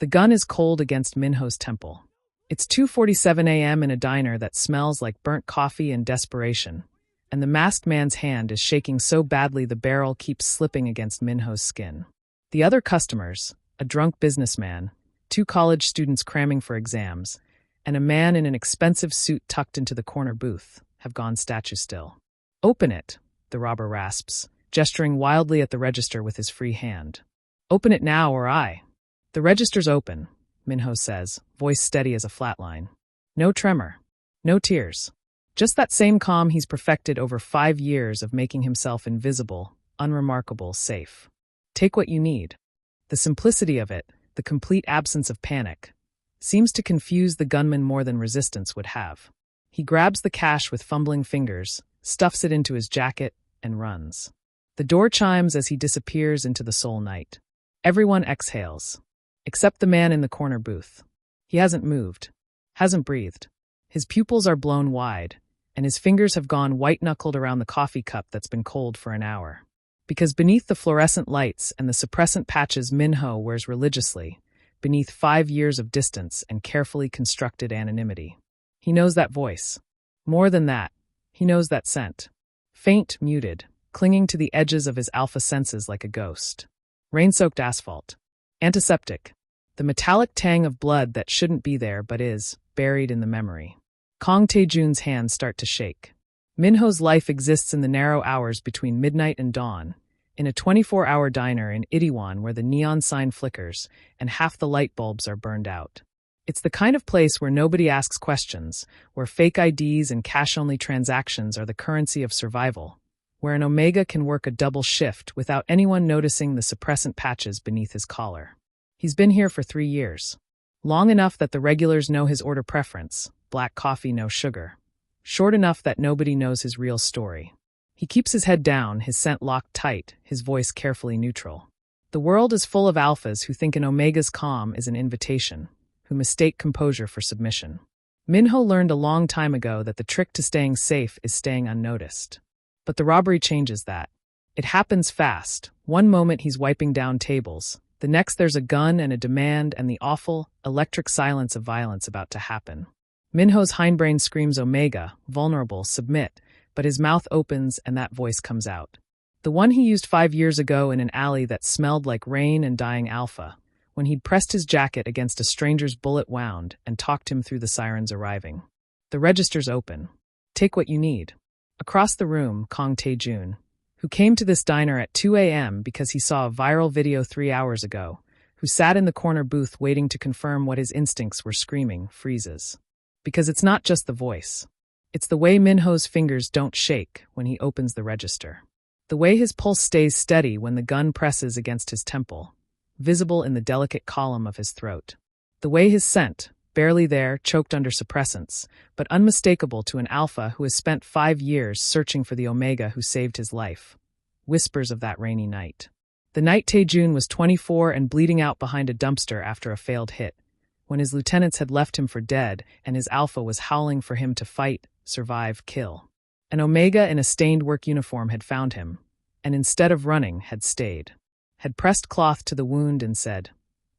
The gun is cold against Minho's temple. It's 2:47 a.m. in a diner that smells like burnt coffee and desperation, and the masked man's hand is shaking so badly the barrel keeps slipping against Minho's skin. The other customers, a drunk businessman, 2 college students cramming for exams, and a man in an expensive suit tucked into the corner booth, have gone statue still. "Open it," the robber rasps, gesturing wildly at the register with his free hand. "Open it now or I." "The register's open," Minho says, voice steady as a flatline. No tremor. No tears. Just that same calm he's perfected over 5 years of making himself invisible, unremarkable, safe. Take what you need. The simplicity of it, the complete absence of panic, seems to confuse the gunman more than resistance would have. He grabs the cash with fumbling fingers, stuffs it into his jacket, and runs. The door chimes as he disappears into the soul night. Everyone exhales. Except the man in the corner booth. He hasn't moved. Hasn't breathed. His pupils are blown wide, and his fingers have gone white-knuckled around the coffee cup that's been cold for an hour. Because beneath the fluorescent lights and the suppressant patches Minho wears religiously, beneath 5 years of distance and carefully constructed anonymity, he knows that voice. More than that, he knows that scent. Faint, muted, clinging to the edges of his alpha senses like a ghost. Rain-soaked asphalt. Antiseptic. The metallic tang of blood that shouldn't be there but is, buried in the memory. Kang Tae-jun's hands start to shake. Minho's life exists in the narrow hours between midnight and dawn, in a 24-hour diner in Itaewon where the neon sign flickers and half the light bulbs are burned out. It's the kind of place where nobody asks questions, where fake IDs and cash-only transactions are the currency of survival, where an Omega can work a double shift without anyone noticing the suppressant patches beneath his collar. He's been here for 3 years. Long enough that the regulars know his order preference, black coffee, no sugar. Short enough that nobody knows his real story. He keeps his head down, his scent locked tight, his voice carefully neutral. The world is full of alphas who think an Omega's calm is an invitation, who mistake composure for submission. Minho learned a long time ago that the trick to staying safe is staying unnoticed. But the robbery changes that. It happens fast. One moment he's wiping down tables. The next there's a gun and a demand and the awful, electric silence of violence about to happen. Minho's hindbrain screams Omega, vulnerable, submit, but his mouth opens and that voice comes out. The one he used 5 years ago in an alley that smelled like rain and dying alpha, when he'd pressed his jacket against a stranger's bullet wound and talked him through the sirens arriving. The register's open. Take what you need. Across the room, Kang Tae-jun, who came to this diner at 2 a.m. because he saw a viral video 3 hours ago, who sat in the corner booth waiting to confirm what his instincts were screaming, freezes. Because it's not just the voice. It's the way Minho's fingers don't shake when he opens the register. The way his pulse stays steady when the gun presses against his temple, visible in the delicate column of his throat. The way his scent, barely there, choked under suppressants, but unmistakable to an alpha who has spent 5 years searching for the Omega who saved his life. Whispers of that rainy night. The night Tae-jun was 24 and bleeding out behind a dumpster after a failed hit, when his lieutenants had left him for dead and his alpha was howling for him to fight, survive, kill. An Omega in a stained work uniform had found him, and instead of running, had stayed. Had pressed cloth to the wound and said,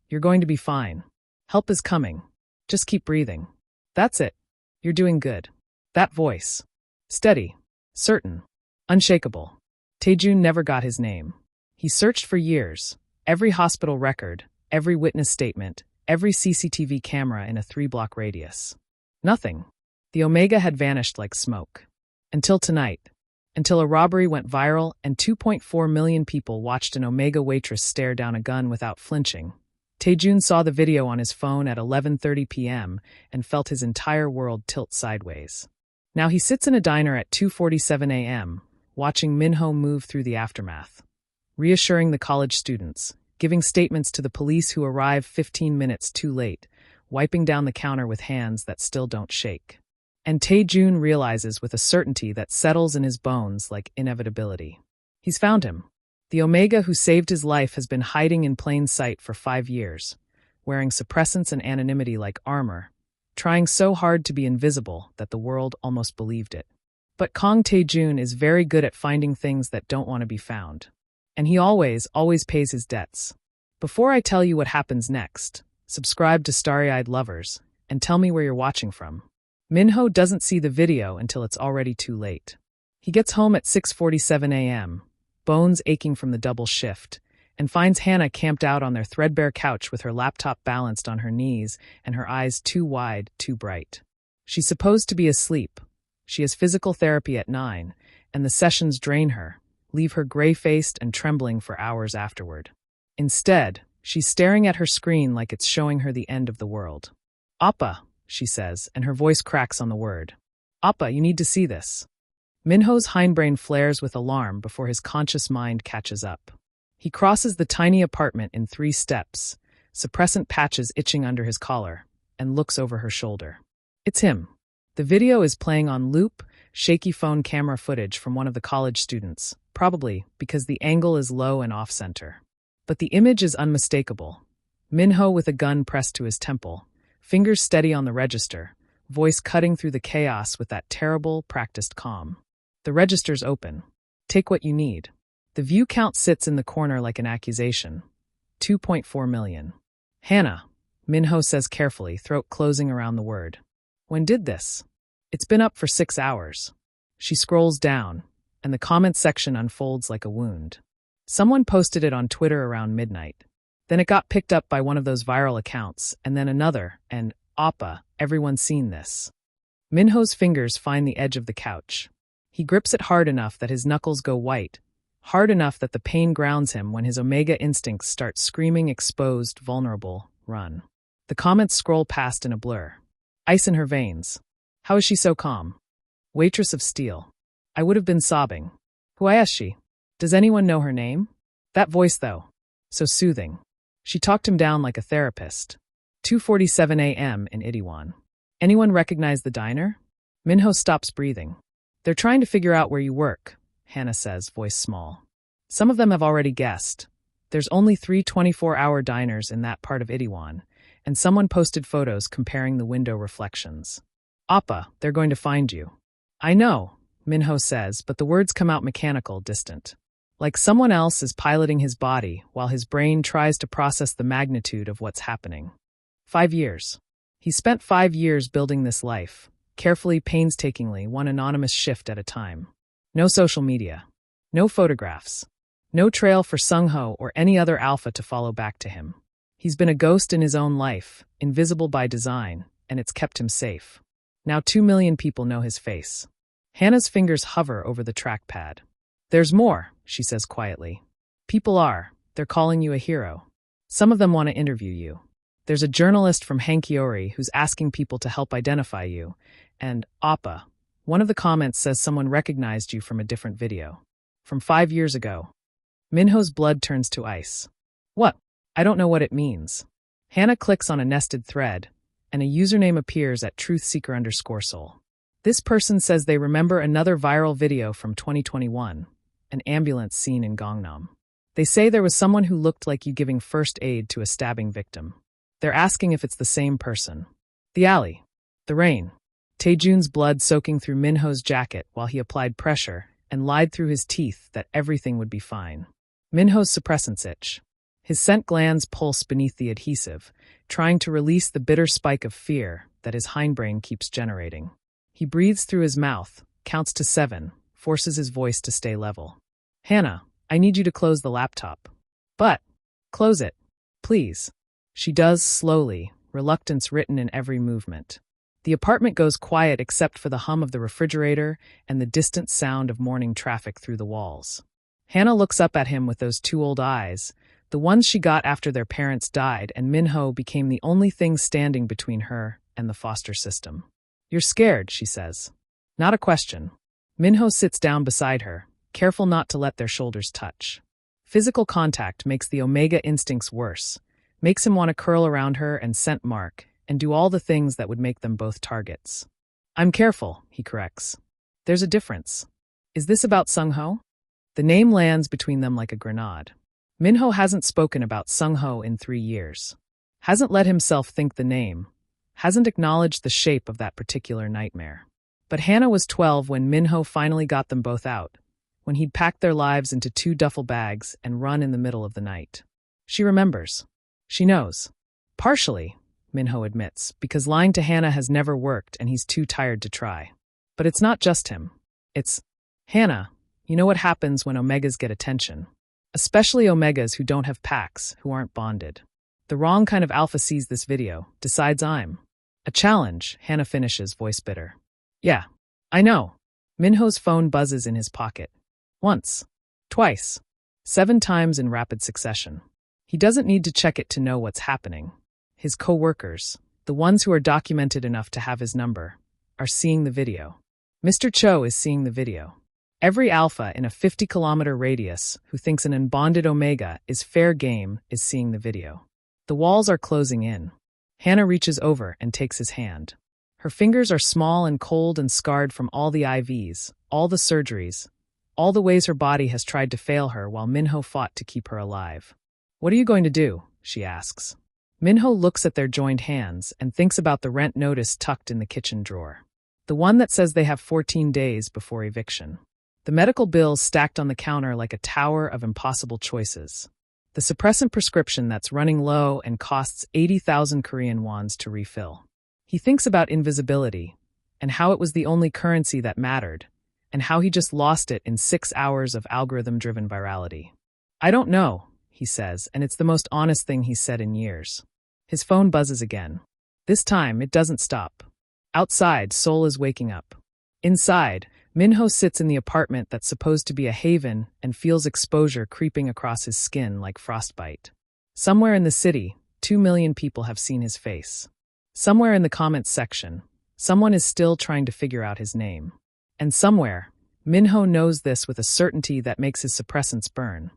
"You're going to be fine. Help is coming. Just keep breathing. That's it. You're doing good." That voice. Steady. Certain. Unshakable. Tae-jun never got his name. He searched for years. Every hospital record, every witness statement, every CCTV camera in a 3-block radius. Nothing. The Omega had vanished like smoke. Until tonight. Until a robbery went viral and 2.4 million people watched an Omega waitress stare down a gun without flinching. Tae-jun saw the video on his phone at 11:30 p.m. and felt his entire world tilt sideways. Now he sits in a diner at 2:47 a.m., watching Minho move through the aftermath. Reassuring the college students, giving statements to the police who arrive 15 minutes too late, wiping down the counter with hands that still don't shake. And Tae-jun realizes with a certainty that settles in his bones like inevitability. He's found him. The Omega who saved his life has been hiding in plain sight for 5 years, wearing suppressants and anonymity like armor, trying so hard to be invisible that the world almost believed it. But Kang Tae-jun is very good at finding things that don't want to be found. And he always pays his debts. Before I tell you what happens next, subscribe to Starry-Eyed Lovers, and tell me where you're watching from. Minho doesn't see the video until it's already too late. He gets home at 6:47 a.m., bones aching from the double shift, and finds Hannah camped out on their threadbare couch with her laptop balanced on her knees and her eyes too wide, too bright. She's supposed to be asleep. She has physical therapy at 9, and the sessions drain her, leave her gray-faced and trembling for hours afterward. Instead, she's staring at her screen like it's showing her the end of the world. "Appa," she says, and her voice cracks on the word. "Appa, you need to see this." Minho's hindbrain flares with alarm before his conscious mind catches up. He crosses the tiny apartment in 3 steps, suppressant patches itching under his collar, and looks over her shoulder. It's him. The video is playing on loop, shaky phone camera footage from one of the college students, probably because the angle is low and off-center. But the image is unmistakable. Minho with a gun pressed to his temple, fingers steady on the register, voice cutting through the chaos with that terrible, practiced calm. The register's open. Take what you need. The view count sits in the corner like an accusation. 2.4 million. "Hannah," Minho says carefully, throat closing around the word. "When did this?" "It's been up for 6 hours. She scrolls down, and the comment section unfolds like a wound. Someone posted it on Twitter around midnight. Then it got picked up by one of those viral accounts, and then another, and Appa, everyone's seen this. Minho's fingers find the edge of the couch. He grips it hard enough that his knuckles go white, hard enough that the pain grounds him when his omega instincts start screaming exposed, vulnerable, run. The comments scroll past in a blur. Ice in her veins. How is she so calm? Waitress of steel. I would have been sobbing. Who is she? Does anyone know her name? That voice, though. So soothing. She talked him down like a therapist. 2:47 a.m. in Itaewon. Anyone recognize the diner? Minho stops breathing. They're trying to figure out where you work, Hannah says, voice small. Some of them have already guessed. There's only 3 24-hour diners in that part of Itaewon, and someone posted photos comparing the window reflections. Appa, they're going to find you. I know, Minho says, but the words come out mechanical, distant. Like someone else is piloting his body while his brain tries to process the magnitude of what's happening. 5 years. He spent 5 years building this life, carefully, painstakingly, one anonymous shift at a time. No social media. No photographs. No trail for Sung-ho or any other alpha to follow back to him. He's been a ghost in his own life, invisible by design, and it's kept him safe. Now 2 million people know his face. Hannah's fingers hover over the trackpad. There's more, she says quietly. They're calling you a hero. Some of them want to interview you. There's a journalist from Hankiori who's asking people to help identify you. And, Appa, one of the comments says someone recognized you from a different video. From 5 years ago. Minho's blood turns to ice. What? I don't know what it means. Hannah clicks on a nested thread, and a username appears at truthseeker_soul. This person says they remember another viral video from 2021, an ambulance scene in Gangnam. They say there was someone who looked like you giving first aid to a stabbing victim. They're asking if it's the same person. The alley. The rain. Tae-jun's blood soaking through Minho's jacket while he applied pressure and lied through his teeth that everything would be fine. Minho's suppressants itch. His scent glands pulse beneath the adhesive, trying to release the bitter spike of fear that his hindbrain keeps generating. He breathes through his mouth, counts to 7, forces his voice to stay level. Hannah, I need you to close the laptop. But, close it, please. She does slowly, reluctance written in every movement. The apartment goes quiet except for the hum of the refrigerator and the distant sound of morning traffic through the walls. Hannah looks up at him with those 2 old eyes, the ones she got after their parents died and Minho became the only thing standing between her and the foster system. You're scared, she says. Not a question. Minho sits down beside her, careful not to let their shoulders touch. Physical contact makes the omega instincts worse, makes him want to curl around her and scent mark, and do all the things that would make them both targets. I'm careful, he corrects. There's a difference. Is this about Sung-ho? The name lands between them like a grenade. Minho hasn't spoken about Sung-ho in 3 years. Hasn't let himself think the name. Hasn't acknowledged the shape of that particular nightmare. But Hannah was 12 when Minho finally got them both out, when he'd packed their lives into 2 duffel bags and run in the middle of the night. She remembers. She knows. Partially, Minho admits, because lying to Hannah has never worked and he's too tired to try. But it's not just him. It's, Hannah, you know what happens when omegas get attention. Especially omegas who don't have packs, who aren't bonded. The wrong kind of alpha sees this video, decides I'm a challenge, Hannah finishes, voice bitter. Yeah, I know. Minho's phone buzzes in his pocket. Once. Twice. 7 times in rapid succession. He doesn't need to check it to know what's happening. His co-workers, the ones who are documented enough to have his number, are seeing the video. Mr. Cho is seeing the video. Every alpha in a 50-kilometer radius who thinks an unbonded omega is fair game is seeing the video. The walls are closing in. Hannah reaches over and takes his hand. Her fingers are small and cold and scarred from all the IVs, all the surgeries, all the ways her body has tried to fail her while Minho fought to keep her alive. What are you going to do? She asks. Minho looks at their joined hands and thinks about the rent notice tucked in the kitchen drawer. The one that says they have 14 days before eviction. The medical bills stacked on the counter like a tower of impossible choices. The suppressant prescription that's running low and costs 80,000 Korean wons to refill. He thinks about invisibility, and how it was the only currency that mattered, and how he just lost it in 6 hours of algorithm-driven virality. I don't know, he says, and it's the most honest thing he's said in years. His phone buzzes again. This time, it doesn't stop. Outside, Seoul is waking up. Inside, Minho sits in the apartment that's supposed to be a haven and feels exposure creeping across his skin like frostbite. Somewhere in the city, 2 million people have seen his face. Somewhere in the comments section, someone is still trying to figure out his name. And somewhere, Minho knows this with a certainty that makes his suppressants burn.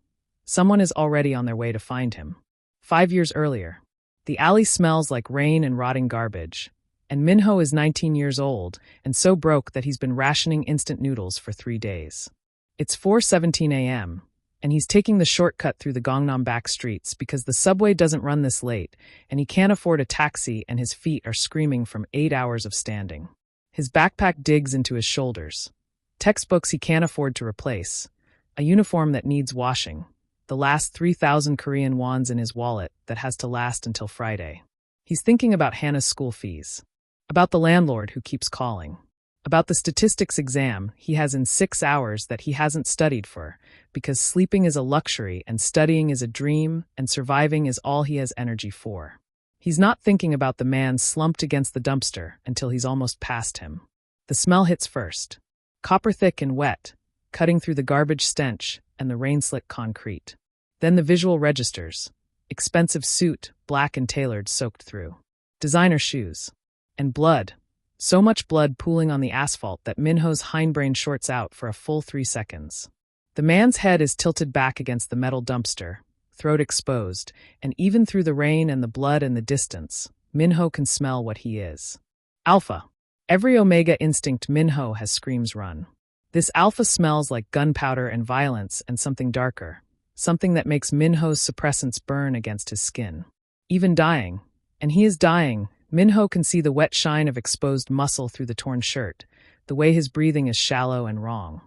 Someone is already on their way to find him. 5 years earlier, the alley smells like rain and rotting garbage. And Minho is 19 years old and so broke that he's been rationing instant noodles for 3 days. It's 4:17 a.m., and he's taking the shortcut through the Gangnam back streets because the subway doesn't run this late, and he can't afford a taxi and his feet are screaming from 8 hours of standing. His backpack digs into his shoulders. Textbooks he can't afford to replace. A uniform that needs washing. The last 3,000 Korean wons in his wallet that has to last until Friday. He's thinking about Hannah's school fees. About the landlord who keeps calling. About the statistics exam he has in 6 hours that he hasn't studied for, because sleeping is a luxury and studying is a dream and surviving is all he has energy for. He's not thinking about the man slumped against the dumpster until he's almost past him. The smell hits first. Copper thick and wet, cutting through the garbage stench and the rain-slick concrete. Then the visual registers. Expensive suit, black and tailored, soaked through. Designer shoes. And blood. So much blood pooling on the asphalt that Minho's hindbrain shorts out for a full 3 seconds. The man's head is tilted back against the metal dumpster, throat exposed, and even through the rain and the blood and the distance, Minho can smell what he is. Alpha. Every omega instinct Minho has screams run. This alpha smells like gunpowder and violence and something darker, something that makes Minho's suppressants burn against his skin. Even dying. And he is dying. Minho can see the wet shine of exposed muscle through the torn shirt, the way his breathing is shallow and wrong.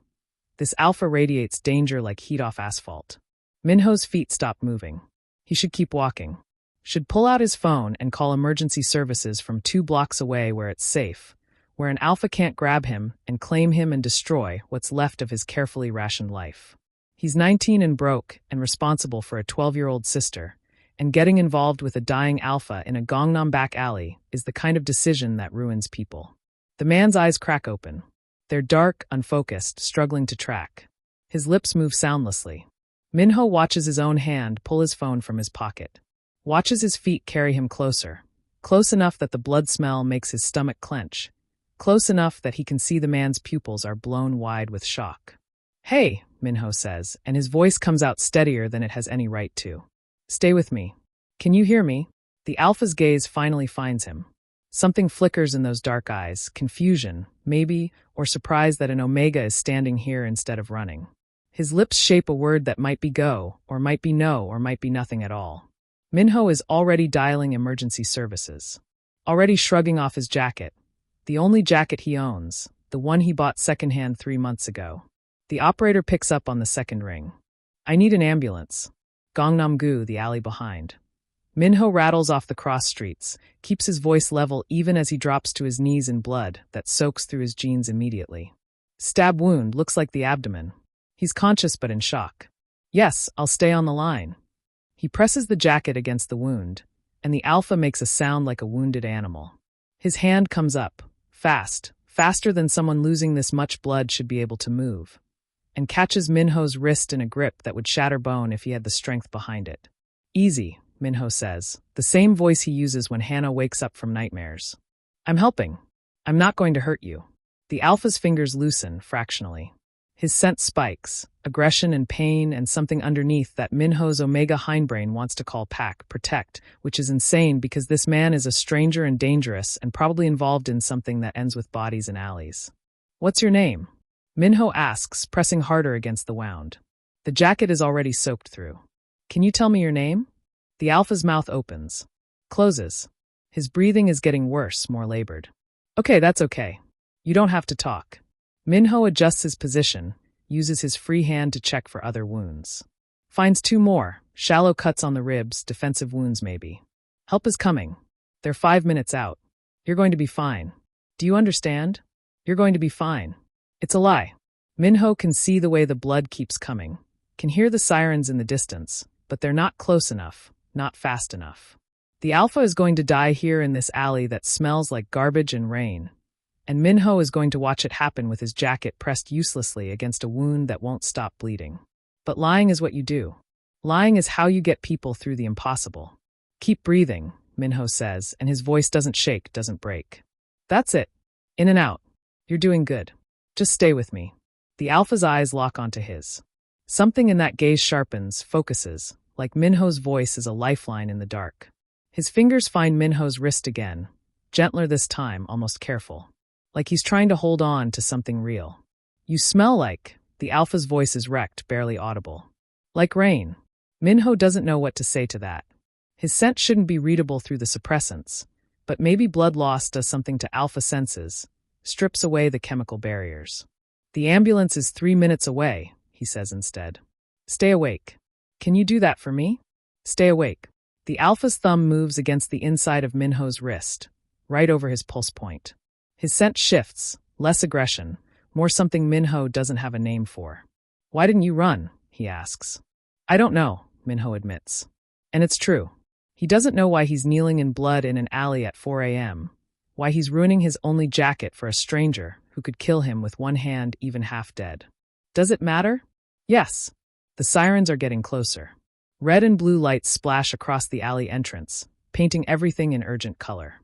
This alpha radiates danger like heat off asphalt. Minho's feet stop moving. He should keep walking. Should pull out his phone and call emergency services from 2 blocks away where it's safe, where an alpha can't grab him and claim him and destroy what's left of his carefully rationed life. He's 19 and broke and responsible for a 12-year-old sister, and getting involved with a dying alpha in a Gangnam back alley is the kind of decision that ruins people. The man's eyes crack open. They're dark, unfocused, struggling to track. His lips move soundlessly. Minho watches his own hand pull his phone from his pocket. Watches his feet carry him closer. Close enough that the blood smell makes his stomach clench. Close enough that he can see the man's pupils are blown wide with shock. Hey, Minho says, and his voice comes out steadier than it has any right to. Stay with me. Can you hear me? The alpha's gaze finally finds him. Something flickers in those dark eyes, confusion, maybe, or surprise that an omega is standing here instead of running. His lips shape a word that might be go, or might be no, or might be nothing at all. Minho is already dialing emergency services. Already shrugging off his jacket. The only jacket he owns, the one he bought secondhand 3 months ago. The operator picks up on the second ring. I need an ambulance. Gangnam-gu, the alley behind. Minho rattles off the cross streets, keeps his voice level even as he drops to his knees in blood that soaks through his jeans immediately. Stab wound looks like the abdomen. He's conscious but in shock. Yes, I'll stay on the line. He presses the jacket against the wound, and the alpha makes a sound like a wounded animal. His hand comes up, fast, faster than someone losing this much blood should be able to move, and catches Minho's wrist in a grip that would shatter bone if he had the strength behind it. Easy, Minho says, the same voice he uses when Hannah wakes up from nightmares. I'm helping. I'm not going to hurt you. The alpha's fingers loosen, fractionally. His scent spikes, aggression and pain and something underneath that Minho's omega hindbrain wants to call protect, which is insane because this man is a stranger and dangerous and probably involved in something that ends with bodies and alleys. What's your name? Minho asks, pressing harder against the wound. The jacket is already soaked through. Can you tell me your name? The alpha's mouth opens. Closes. His breathing is getting worse, more labored. Okay, that's okay. You don't have to talk. Minho adjusts his position, uses his free hand to check for other wounds. Finds 2 more, shallow cuts on the ribs, defensive wounds maybe. Help is coming. They're 5 minutes out. You're going to be fine. Do you understand? You're going to be fine. It's a lie. Minho can see the way the blood keeps coming, can hear the sirens in the distance, but they're not close enough, not fast enough. The alpha is going to die here in this alley that smells like garbage and rain. And Minho is going to watch it happen with his jacket pressed uselessly against a wound that won't stop bleeding. But lying is what you do. Lying is how you get people through the impossible. Keep breathing, Minho says, and his voice doesn't shake, doesn't break. That's it. In and out. You're doing good. Just stay with me. The alpha's eyes lock onto his. Something in that gaze sharpens, focuses, like Minho's voice is a lifeline in the dark. His fingers find Minho's wrist again, gentler this time, almost careful. Like he's trying to hold on to something real. You smell like, the alpha's voice is wrecked, barely audible. Like rain. Minho doesn't know what to say to that. His scent shouldn't be readable through the suppressants, but maybe blood loss does something to alpha senses, strips away the chemical barriers. The ambulance is 3 minutes away, he says instead. Stay awake. Can you do that for me? Stay awake. The alpha's thumb moves against the inside of Minho's wrist, right over his pulse point. His scent shifts, less aggression, more something Minho doesn't have a name for. Why didn't you run? He asks. I don't know, Minho admits. And it's true. He doesn't know why he's kneeling in blood in an alley at 4 a.m., why he's ruining his only jacket for a stranger who could kill him with one hand even half dead. Does it matter? Yes. The sirens are getting closer. Red and blue lights splash across the alley entrance, painting everything in urgent color.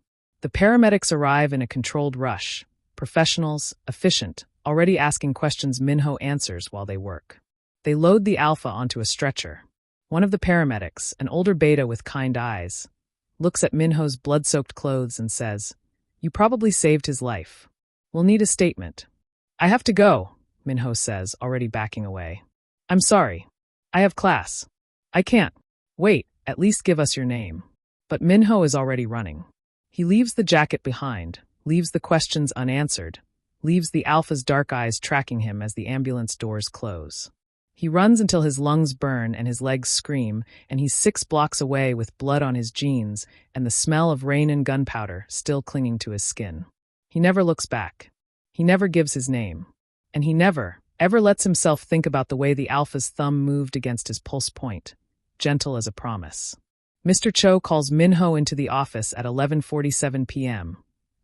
The paramedics arrive in a controlled rush. Professionals, efficient, already asking questions Minho answers while they work. They load the alpha onto a stretcher. One of the paramedics, an older beta with kind eyes, looks at Minho's blood-soaked clothes and says, You probably saved his life. We'll need a statement. I have to go, Minho says, already backing away. I'm sorry. I have class. I can't. Wait, at least give us your name. But Minho is already running. He leaves the jacket behind, leaves the questions unanswered, leaves the alpha's dark eyes tracking him as the ambulance doors close. He runs until his lungs burn and his legs scream, and he's 6 blocks away with blood on his jeans and the smell of rain and gunpowder still clinging to his skin. He never looks back. He never gives his name. And he never, ever lets himself think about the way the alpha's thumb moved against his pulse point, gentle as a promise. Mr. Cho calls Minho into the office at 11:47 p.m.,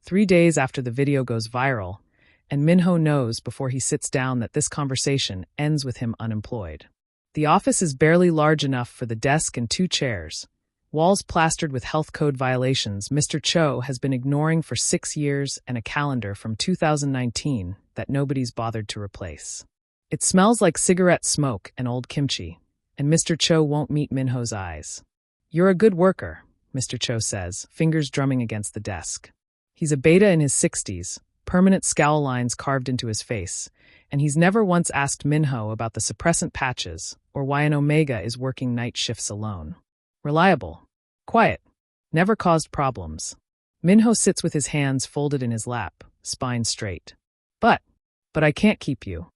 3 days after the video goes viral, and Minho knows before he sits down that this conversation ends with him unemployed. The office is barely large enough for the desk and 2 chairs. Walls plastered with health code violations Mr. Cho has been ignoring for 6 years and a calendar from 2019 that nobody's bothered to replace. It smells like cigarette smoke and old kimchi, and Mr. Cho won't meet Minho's eyes. You're a good worker, Mr. Cho says, fingers drumming against the desk. He's a beta in his 60s, permanent scowl lines carved into his face, and he's never once asked Minho about the suppressant patches or why an omega is working night shifts alone. Reliable. Quiet. Never caused problems. Minho sits with his hands folded in his lap, spine straight. But I can't keep you.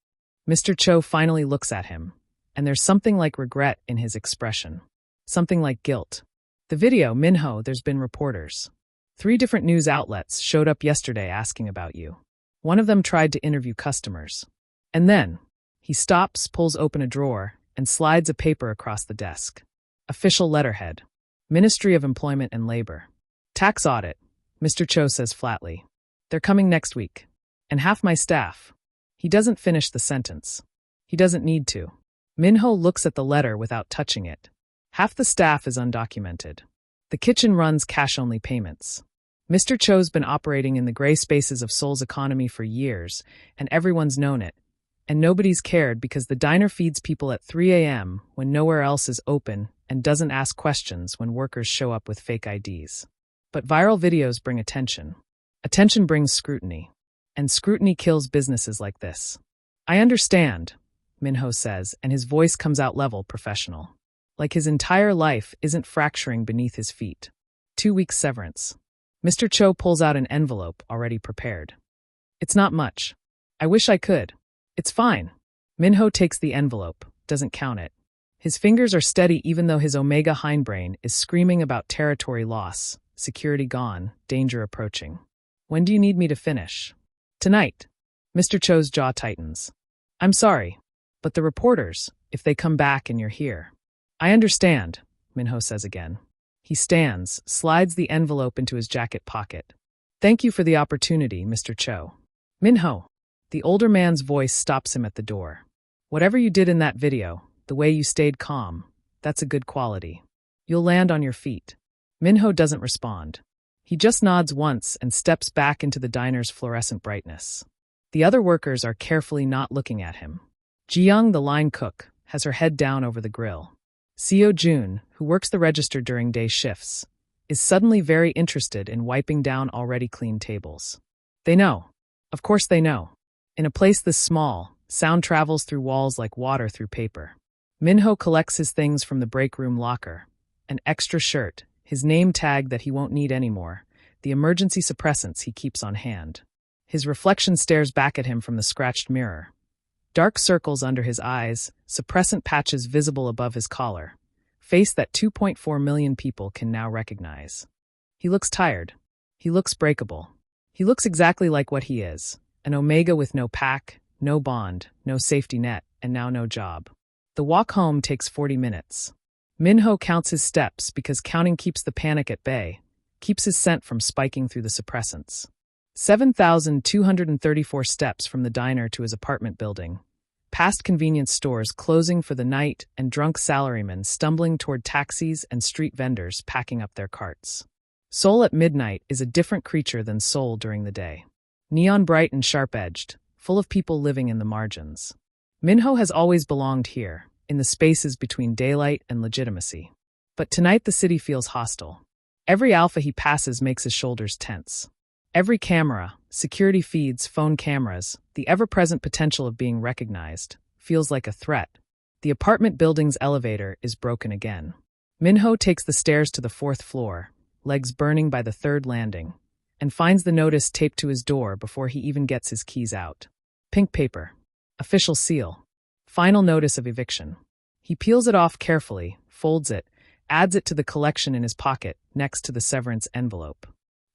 Mr. Cho finally looks at him, and there's something like regret in his expression. Something like guilt. The video, Minho, there's been reporters. 3 different news outlets showed up yesterday asking about you. One of them tried to interview customers. And then, he stops, pulls open a drawer, and slides a paper across the desk. Official letterhead. Ministry of Employment and Labor. Tax audit, Mr. Cho says flatly. They're coming next week. And half my staff. He doesn't finish the sentence. He doesn't need to. Minho looks at the letter without touching it. Half the staff is undocumented. The kitchen runs cash-only payments. Mr. Cho's been operating in the gray spaces of Seoul's economy for years, and everyone's known it. And nobody's cared because the diner feeds people at 3 a.m. when nowhere else is open and doesn't ask questions when workers show up with fake IDs. But viral videos bring attention. Attention brings scrutiny. And scrutiny kills businesses like this. I understand, Minho says, and his voice comes out level, professional. Like his entire life isn't fracturing beneath his feet. 2 weeks severance. Mr. Cho pulls out an envelope already prepared. It's not much. I wish I could. It's fine. Minho takes the envelope, doesn't count it. His fingers are steady even though his omega hindbrain is screaming about territory loss, security gone, danger approaching. When do you need me to finish? Tonight. Mr. Cho's jaw tightens. I'm sorry, but the reporters, if they come back and you're here. I understand, Minho says again. He stands, slides the envelope into his jacket pocket. Thank you for the opportunity, Mr. Cho. Minho. The older man's voice stops him at the door. Whatever you did in that video, the way you stayed calm, that's a good quality. You'll land on your feet. Minho doesn't respond. He just nods once and steps back into the diner's fluorescent brightness. The other workers are carefully not looking at him. Ji-young, the line cook, has her head down over the grill. Seo-jun, who works the register during day shifts, is suddenly very interested in wiping down already clean tables. They know. Of course they know. In a place this small, sound travels through walls like water through paper. Minho collects his things from the break room locker. An extra shirt, his name tag that he won't need anymore, the emergency suppressants he keeps on hand. His reflection stares back at him from the scratched mirror. Dark circles under his eyes, suppressant patches visible above his collar. Face that 2.4 million people can now recognize. He looks tired. He looks breakable. He looks exactly like what he is. An omega with no pack, no bond, no safety net, and now no job. The walk home takes 40 minutes. Minho counts his steps because counting keeps the panic at bay, keeps his scent from spiking through the suppressants. 7,234 steps from the diner to his apartment building, past convenience stores closing for the night and drunk salarymen stumbling toward taxis and street vendors packing up their carts. Seoul at midnight is a different creature than Seoul during the day. Neon bright and sharp-edged, full of people living in the margins. Minho has always belonged here, in the spaces between daylight and legitimacy. But tonight the city feels hostile. Every alpha he passes makes his shoulders tense. Every camera, security feeds, phone cameras, the ever-present potential of being recognized, feels like a threat. The apartment building's elevator is broken again. Minho takes the stairs to the 4th floor, legs burning by the 3rd landing, and finds the notice taped to his door before he even gets his keys out. Pink paper. Official seal. Final notice of eviction. He peels it off carefully, folds it, adds it to the collection in his pocket next to the severance envelope.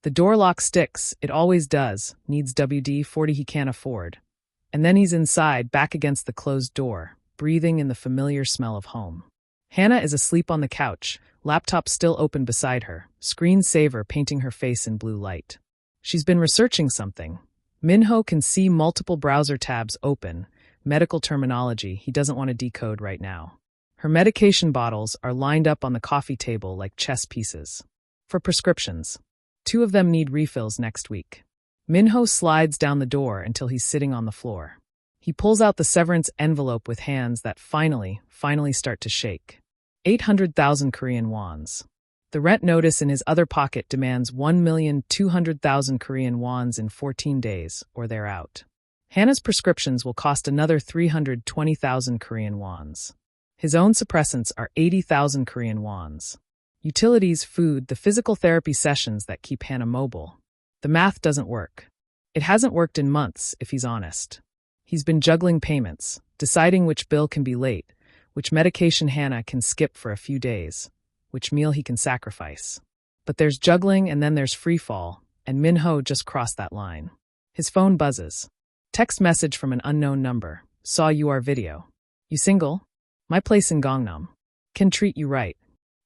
The door lock sticks, it always does, needs WD-40 he can't afford. And then he's inside, back against the closed door, breathing in the familiar smell of home. Hannah is asleep on the couch, laptop still open beside her, screensaver painting her face in blue light. She's been researching something. Minho can see multiple browser tabs open, medical terminology he doesn't want to decode right now. Her medication bottles are lined up on the coffee table like chess pieces. For prescriptions. 2 of them need refills next week. Minho slides down the door until he's sitting on the floor. He pulls out the severance envelope with hands that finally start to shake. 800,000 Korean wons. The rent notice in his other pocket demands 1,200,000 Korean wons in 14 days, or they're out. Hannah's prescriptions will cost another 320,000 Korean wons. His own suppressants are 80,000 Korean wons. Utilities, food, the physical therapy sessions that keep Hannah mobile. The math doesn't work. It hasn't worked in months, if he's honest. He's been juggling payments, deciding which bill can be late, which medication Hannah can skip for a few days. which meal he can sacrifice. But there's juggling and then there's free fall, and Minho just crossed that line. His phone buzzes. Text message from an unknown number. Saw your video. You single? My place in Gangnam. Can treat you right.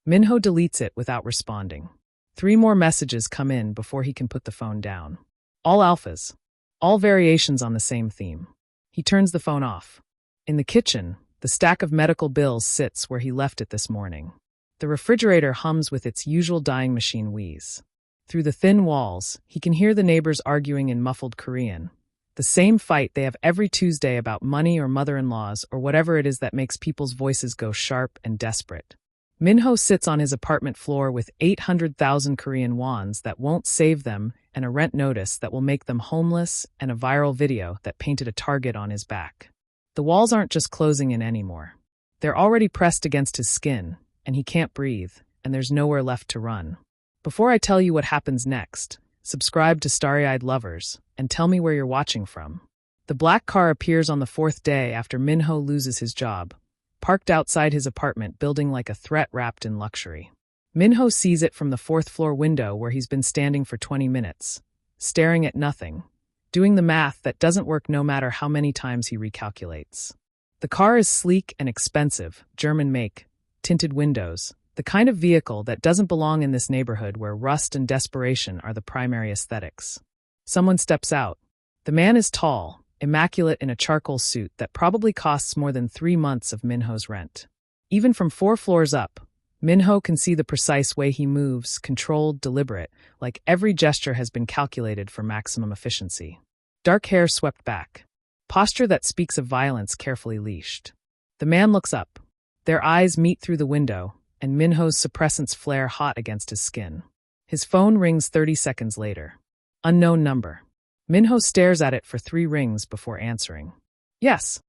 Minho deletes it without responding. 3 more messages come in before he can put the phone down. All alphas. All variations on the same theme. He turns the phone off. In the kitchen, the stack of medical bills sits where he left it this morning. The refrigerator hums with its usual dyeing machine wheeze. Through the thin walls, he can hear the neighbors arguing in muffled Korean. The same fight they have every Tuesday about money or mother-in-laws or whatever it is that makes people's voices go sharp and desperate. Minho sits on his apartment floor with 800,000 Korean wons that won't save them and a rent notice that will make them homeless and a viral video that painted a target on his back. The walls aren't just closing in anymore. They're already pressed against his skin, and he can't breathe, and there's nowhere left to run. Before I tell you what happens next, subscribe to Starry-Eyed Lovers, and tell me where you're watching from. The black car appears on the 4th day after Minho loses his job, parked outside his apartment building like a threat wrapped in luxury. Minho sees it from the 4th floor window where he's been standing for 20 minutes, staring at nothing, doing the math that doesn't work no matter how many times he recalculates. The car is sleek and expensive, German make, tinted windows, the kind of vehicle that doesn't belong in this neighborhood where rust and desperation are the primary aesthetics. Someone steps out. The man is tall, immaculate in a charcoal suit that probably costs more than 3 months of Minho's rent. Even from 4 floors up, Minho can see the precise way he moves, controlled, deliberate, like every gesture has been calculated for maximum efficiency. Dark hair swept back. Posture that speaks of violence carefully leashed. The man looks up. Their eyes meet through the window, and Minho's suppressants flare hot against his skin. His phone rings 30 seconds later. Unknown number. Minho stares at it for 3 rings before answering. Yes.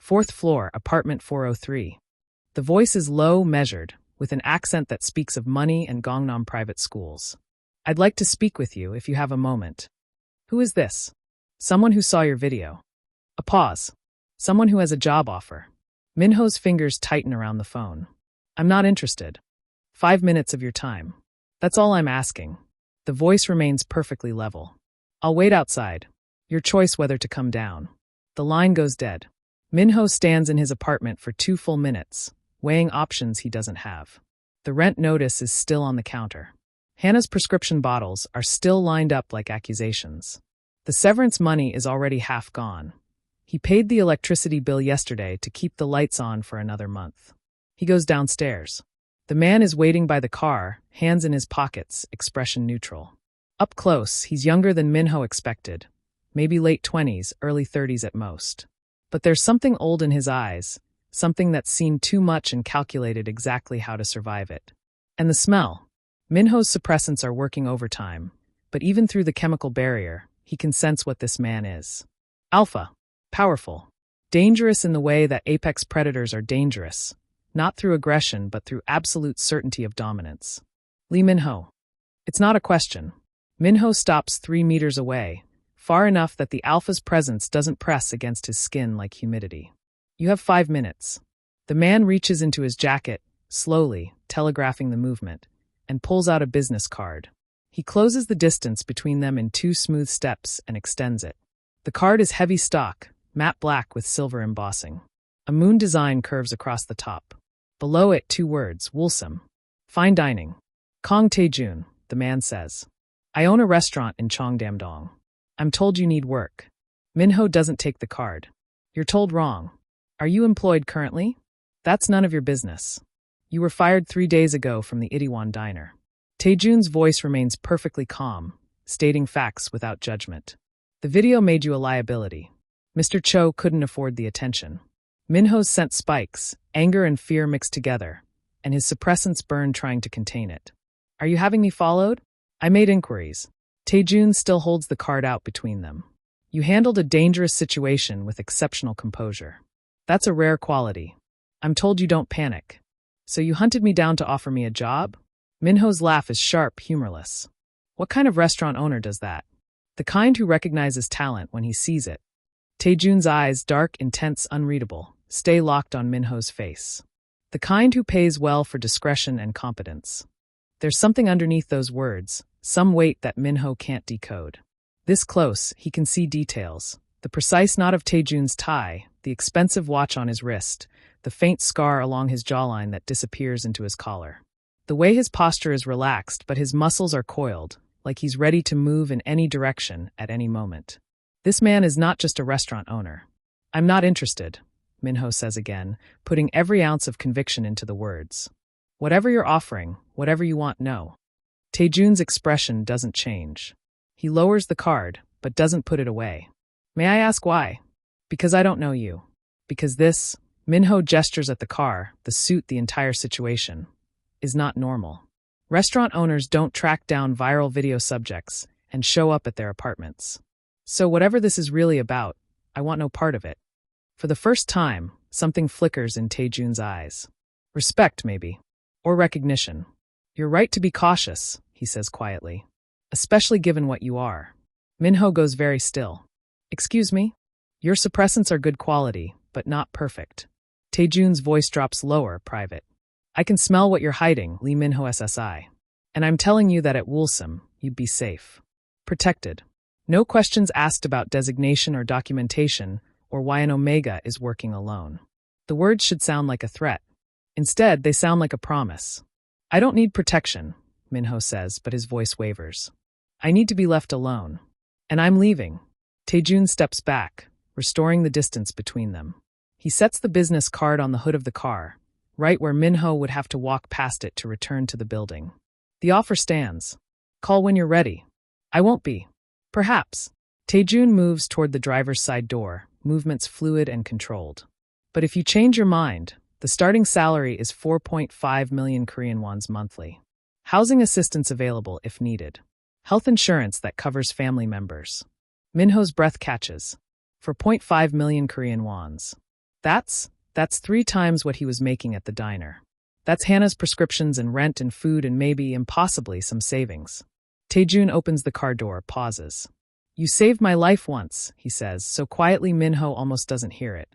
4th floor, apartment 403. The voice is low, measured, with an accent that speaks of money and Gangnam private schools. I'd like to speak with you if you have a moment. Who is this? Someone who saw your video. A pause. Someone who has a job offer. Minho's fingers tighten around the phone. I'm not interested. 5 minutes of your time. That's all I'm asking. The voice remains perfectly level. I'll wait outside. Your choice whether to come down. The line goes dead. Minho stands in his apartment for 2 full minutes, weighing options he doesn't have. The rent notice is still on the counter. Hannah's prescription bottles are still lined up like accusations. The severance money is already half gone. He paid the electricity bill yesterday to keep the lights on for another month. He goes downstairs. The man is waiting by the car, hands in his pockets, expression neutral. Up close, he's younger than Minho expected, maybe late 20s, early 30s at most. But there's something old in his eyes, something that's seen too much and calculated exactly how to survive it. And the smell. Minho's suppressants are working overtime, but even through the chemical barrier, he can sense what this man is. Alpha. Powerful. Dangerous in the way that apex predators are dangerous. Not through aggression, but through absolute certainty of dominance. Lee Minho. It's not a question. Minho stops 3 meters away, far enough that the alpha's presence doesn't press against his skin like humidity. You have 5 minutes. The man reaches into his jacket, slowly, telegraphing the movement, and pulls out a business card. He closes the distance between them in 2 smooth steps and extends it. The card is heavy stock, matte black with silver embossing. A moon design curves across the top. Below it, 2 words, Wholesome. Fine dining. Kang Tae-jun, the man says. I own a restaurant in Cheongdam-dong. I'm told you need work. Minho doesn't take the card. You're told wrong. Are you employed currently? That's none of your business. You were fired 3 days ago from the Itaewon diner. Tae-jun's voice remains perfectly calm, stating facts without judgment. The video made you a liability. Mr. Cho couldn't afford the attention. Minho's scent spikes, anger and fear mixed together, and his suppressants burn trying to contain it. Are you having me followed? I made inquiries. Tae-jun still holds the card out between them. You handled a dangerous situation with exceptional composure. That's a rare quality. I'm told you don't panic. So you hunted me down to offer me a job? Minho's laugh is sharp, humorless. What kind of restaurant owner does that? The kind who recognizes talent when he sees it. Tae-jun's eyes, dark, intense, unreadable, stay locked on Minho's face. The kind who pays well for discretion and competence. There's something underneath those words, some weight that Minho can't decode. This close, he can see details. The precise knot of Tae-jun's tie, the expensive watch on his wrist, the faint scar along his jawline that disappears into his collar. The way his posture is relaxed, but his muscles are coiled, like he's ready to move in any direction at any moment. This man is not just a restaurant owner. I'm not interested, Minho says again, putting every ounce of conviction into the words. Whatever you're offering, whatever you want, no. Tae-jun's expression doesn't change. He lowers the card, but doesn't put it away. May I ask why? Because I don't know you. Because this, Minho gestures at the car, the suit, the entire situation, is not normal. Restaurant owners don't track down viral video subjects and show up at their apartments. So whatever this is really about, I want no part of it. For the first time, something flickers in Tae-jun's eyes. Respect, maybe. Or recognition. You're right to be cautious, he says quietly. Especially given what you are. Minho goes very still. Excuse me? Your suppressants are good quality, but not perfect. Tae-jun's voice drops lower, private. I can smell what you're hiding, Lee Minho SSI. And I'm telling you that at Woolsome, you'd be safe. Protected. No questions asked about designation or documentation, or why an Omega is working alone. The words should sound like a threat. Instead, they sound like a promise. I don't need protection, Minho says, but his voice wavers. I need to be left alone. And I'm leaving. Tae-jun steps back, restoring the distance between them. He sets the business card on the hood of the car, right where Minho would have to walk past it to return to the building. The offer stands. Call when you're ready. I won't be. Perhaps. Tae-jun moves toward the driver's side door, movements fluid and controlled. But if you change your mind, the starting salary is 4.5 million Korean wons monthly. Housing assistance available if needed. Health insurance that covers family members. Minho's breath catches. For 0.5 million Korean wons. That's 3 times what he was making at the diner. That's Hannah's prescriptions and rent and food and maybe, impossibly, some savings. Tae-jun opens the car door, pauses. You saved my life once, he says, so quietly Minho almost doesn't hear it.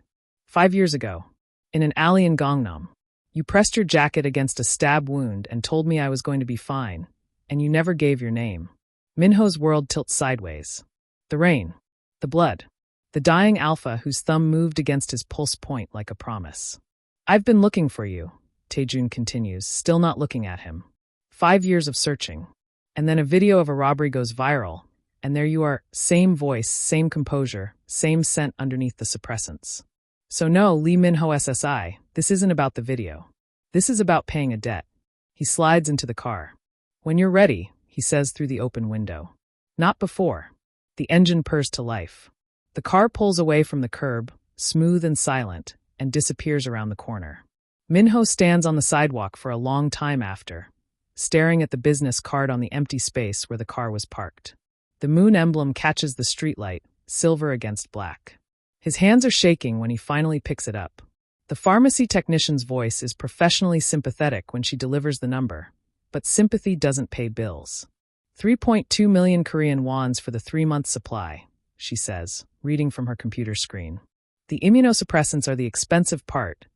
5 years ago. In an alley in Gangnam. You pressed your jacket against a stab wound and told me I was going to be fine. And you never gave your name. Minho's world tilts sideways. The rain. The blood. The dying alpha whose thumb moved against his pulse point like a promise. I've been looking for you, Tae-jun continues, still not looking at him. 5 years of searching. And then a video of a robbery goes viral, and there you are, same voice, same composure, same scent underneath the suppressants. So no, Lee Minho SSI, this isn't about the video. This is about paying a debt. He slides into the car. When you're ready, he says through the open window. Not before. The engine purrs to life. The car pulls away from the curb, smooth and silent, and disappears around the corner. Minho stands on the sidewalk for a long time after, staring at the business card on the empty space where the car was parked. The moon emblem catches the streetlight, silver against black. His hands are shaking when he finally picks it up. The pharmacy technician's voice is professionally sympathetic when she delivers the number, but sympathy doesn't pay bills. 3.2 million Korean wons for the 3-month supply, she says, reading from her computer screen. The immunosuppressants are the expensive part.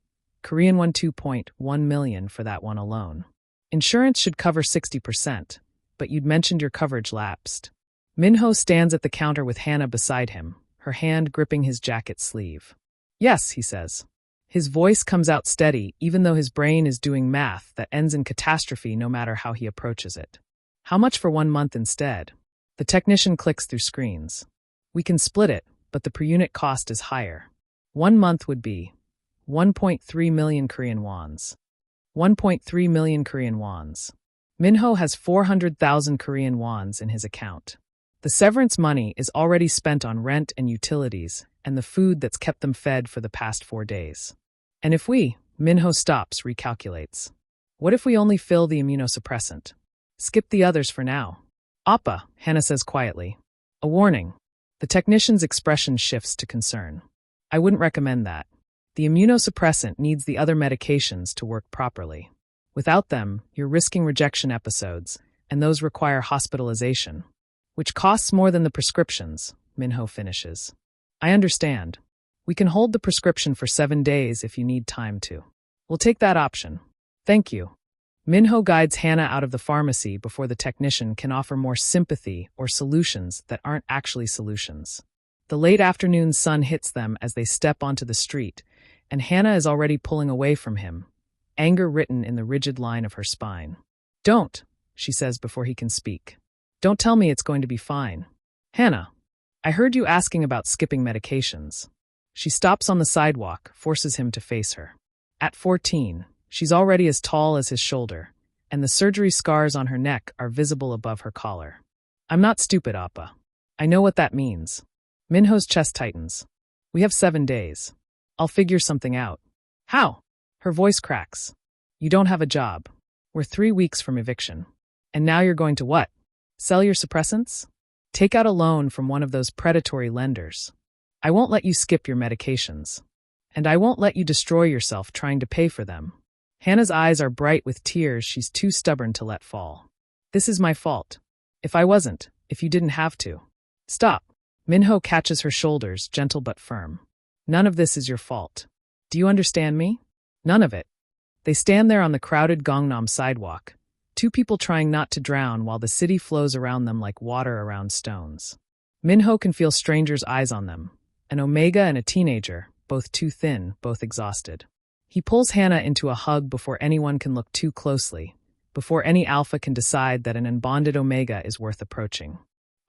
Korean won 2.1 million for that one alone. Insurance should cover 60%, but you'd mentioned your coverage lapsed. Minho stands at the counter with Hannah beside him, her hand gripping his jacket sleeve. Yes, he says. His voice comes out steady, even though his brain is doing math that ends in catastrophe no matter how he approaches it. How much for 1 month instead? The technician clicks through screens. We can split it, but the per unit cost is higher. 1 month would be 1.3 million Korean wons. 1.3 million Korean wons. Minho has 400,000 Korean wons in his account. The severance money is already spent on rent and utilities and the food that's kept them fed for the past 4 days. And if Minho stops, recalculates. What if we only fill the immunosuppressant? Skip the others for now. Appa, Hannah says quietly. A warning. The technician's expression shifts to concern. I wouldn't recommend that. The immunosuppressant needs the other medications to work properly. Without them, you're risking rejection episodes, and those require hospitalization. Which costs more than the prescriptions, Minho finishes. I understand. We can hold the prescription for 7 days if you need time to. We'll take that option. Thank you. Minho guides Hannah out of the pharmacy before the technician can offer more sympathy or solutions that aren't actually solutions. The late afternoon sun hits them as they step onto the street, and Hannah is already pulling away from him, anger written in the rigid line of her spine. Don't, she says before he can speak. Don't tell me it's going to be fine. Hannah, I heard you asking about skipping medications. She stops on the sidewalk, forces him to face her. At 14, she's already as tall as his shoulder, and the surgery scars on her neck are visible above her collar. I'm not stupid, Appa. I know what that means. Minho's chest tightens. We have 7 days. I'll figure something out. How? Her voice cracks. You don't have a job. We're 3 weeks from eviction. And now you're going to what? Sell your suppressants? Take out a loan from one of those predatory lenders. I won't let you skip your medications. And I won't let you destroy yourself trying to pay for them. Hannah's eyes are bright with tears she's too stubborn to let fall. This is my fault. If you didn't have to. Stop. Minho catches her shoulders, gentle but firm. None of this is your fault. Do you understand me? None of it. They stand there on the crowded Gangnam sidewalk, two people trying not to drown while the city flows around them like water around stones. Minho can feel strangers' eyes on them, an Omega and a teenager, both too thin, both exhausted. He pulls Hannah into a hug before anyone can look too closely, before any alpha can decide that an unbonded Omega is worth approaching.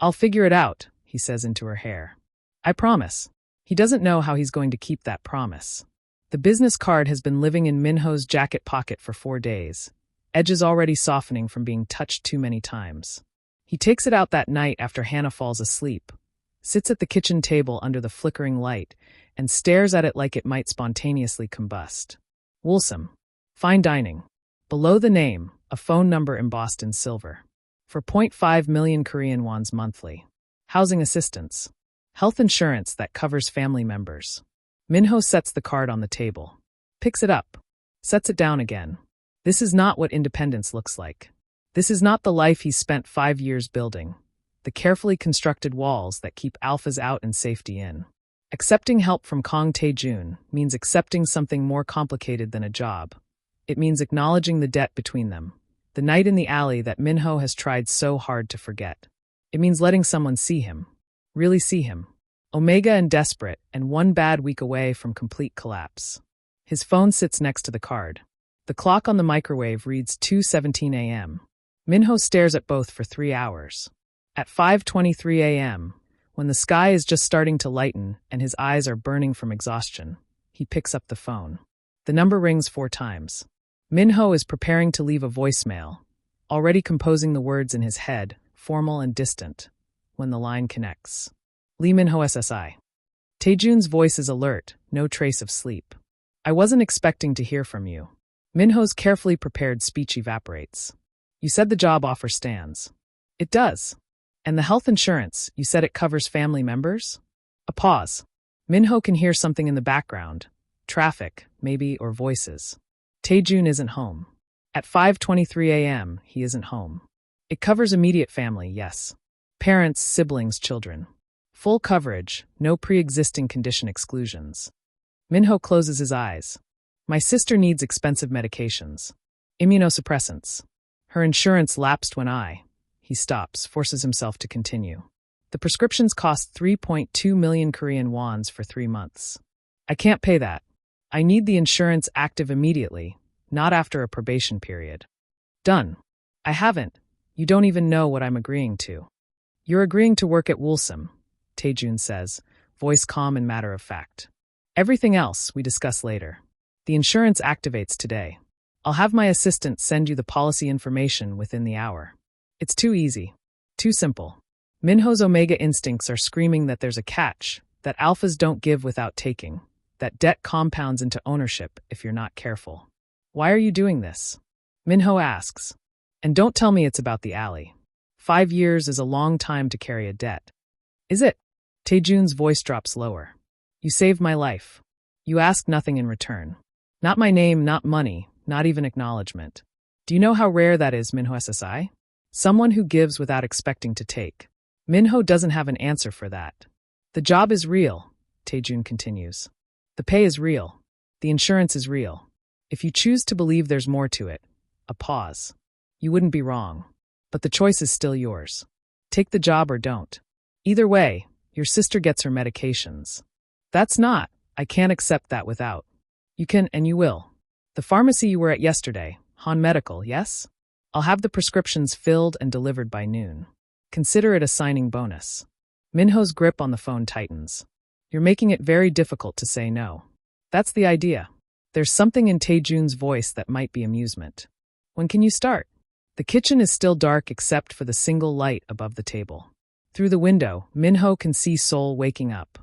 I'll figure it out, he says into her hair. I promise. He doesn't know how he's going to keep that promise. The business card has been living in Minho's jacket pocket for 4 days, edges already softening from being touched too many times. He takes it out that night after Hannah falls asleep, sits at the kitchen table under the flickering light, and stares at it like it might spontaneously combust. Wholesome. Fine dining. Below the name, a phone number embossed in silver. For 0.5 million Korean wons monthly. Housing assistance. Health insurance that covers family members. Minho sets the card on the table. Picks it up. Sets it down again. This is not what independence looks like. This is not the life he's spent 5 years building. The carefully constructed walls that keep alphas out and safety in. Accepting help from Kang Tae-jun means accepting something more complicated than a job. It means acknowledging the debt between them. The night in the alley that Minho has tried so hard to forget. It means letting someone see him. Really see him. Omega and desperate, and 1 bad week away from complete collapse. His phone sits next to the card. The clock on the microwave reads 2:17 a.m. Minho stares at both for 3 hours. At 5:23 a.m., when the sky is just starting to lighten and his eyes are burning from exhaustion, he picks up the phone. The number rings 4 times. Minho is preparing to leave a voicemail, already composing the words in his head, formal and distant, when the line connects. Lee Minho SSI. Tae-jun's voice is alert, no trace of sleep. I wasn't expecting to hear from you. Minho's carefully prepared speech evaporates. You said the job offer stands. It does. And the health insurance, you said it covers family members? A pause. Minho can hear something in the background. Traffic, maybe, or voices. Tae-jun isn't home. At 5:23 a.m., he isn't home. It covers immediate family, yes. Parents, siblings, children. Full coverage, no pre-existing condition exclusions. Minho closes his eyes. My sister needs expensive medications. Immunosuppressants. Her insurance lapsed when He stops, forces himself to continue. The prescriptions cost 3.2 million Korean wons for 3 months. I can't pay that. I need the insurance active immediately, not after a probation period. Done. I haven't. You don't even know what I'm agreeing to. You're agreeing to work at Wholesome, Tae-jun says, voice calm and matter of fact. Everything else we discuss later. The insurance activates today. I'll have my assistant send you the policy information within the hour. It's too easy. Too simple. Minho's Omega instincts are screaming that there's a catch, that alphas don't give without taking, that debt compounds into ownership if you're not careful. Why are you doing this? Minho asks. And don't tell me it's about the alley. 5 years is a long time to carry a debt. Is it? Tae-jun's voice drops lower. You saved my life. You asked nothing in return. Not my name, not money, not even acknowledgement. Do you know how rare that is, Minho SSI? Someone who gives without expecting to take. Minho doesn't have an answer for that. The job is real, Tae-jun continues. The pay is real. The insurance is real. If you choose to believe there's more to it, a pause. You wouldn't be wrong. But the choice is still yours. Take the job or don't. Either way, your sister gets her medications. I can't accept that without. You can and you will. The pharmacy you were at yesterday, Han Medical, yes? I'll have the prescriptions filled and delivered by noon. Consider it a signing bonus. Minho's grip on the phone tightens. You're making it very difficult to say no. That's the idea. There's something in Tae-jun's voice that might be amusement. When can you start? The kitchen is still dark except for the single light above the table. Through the window, Minho can see Seoul waking up.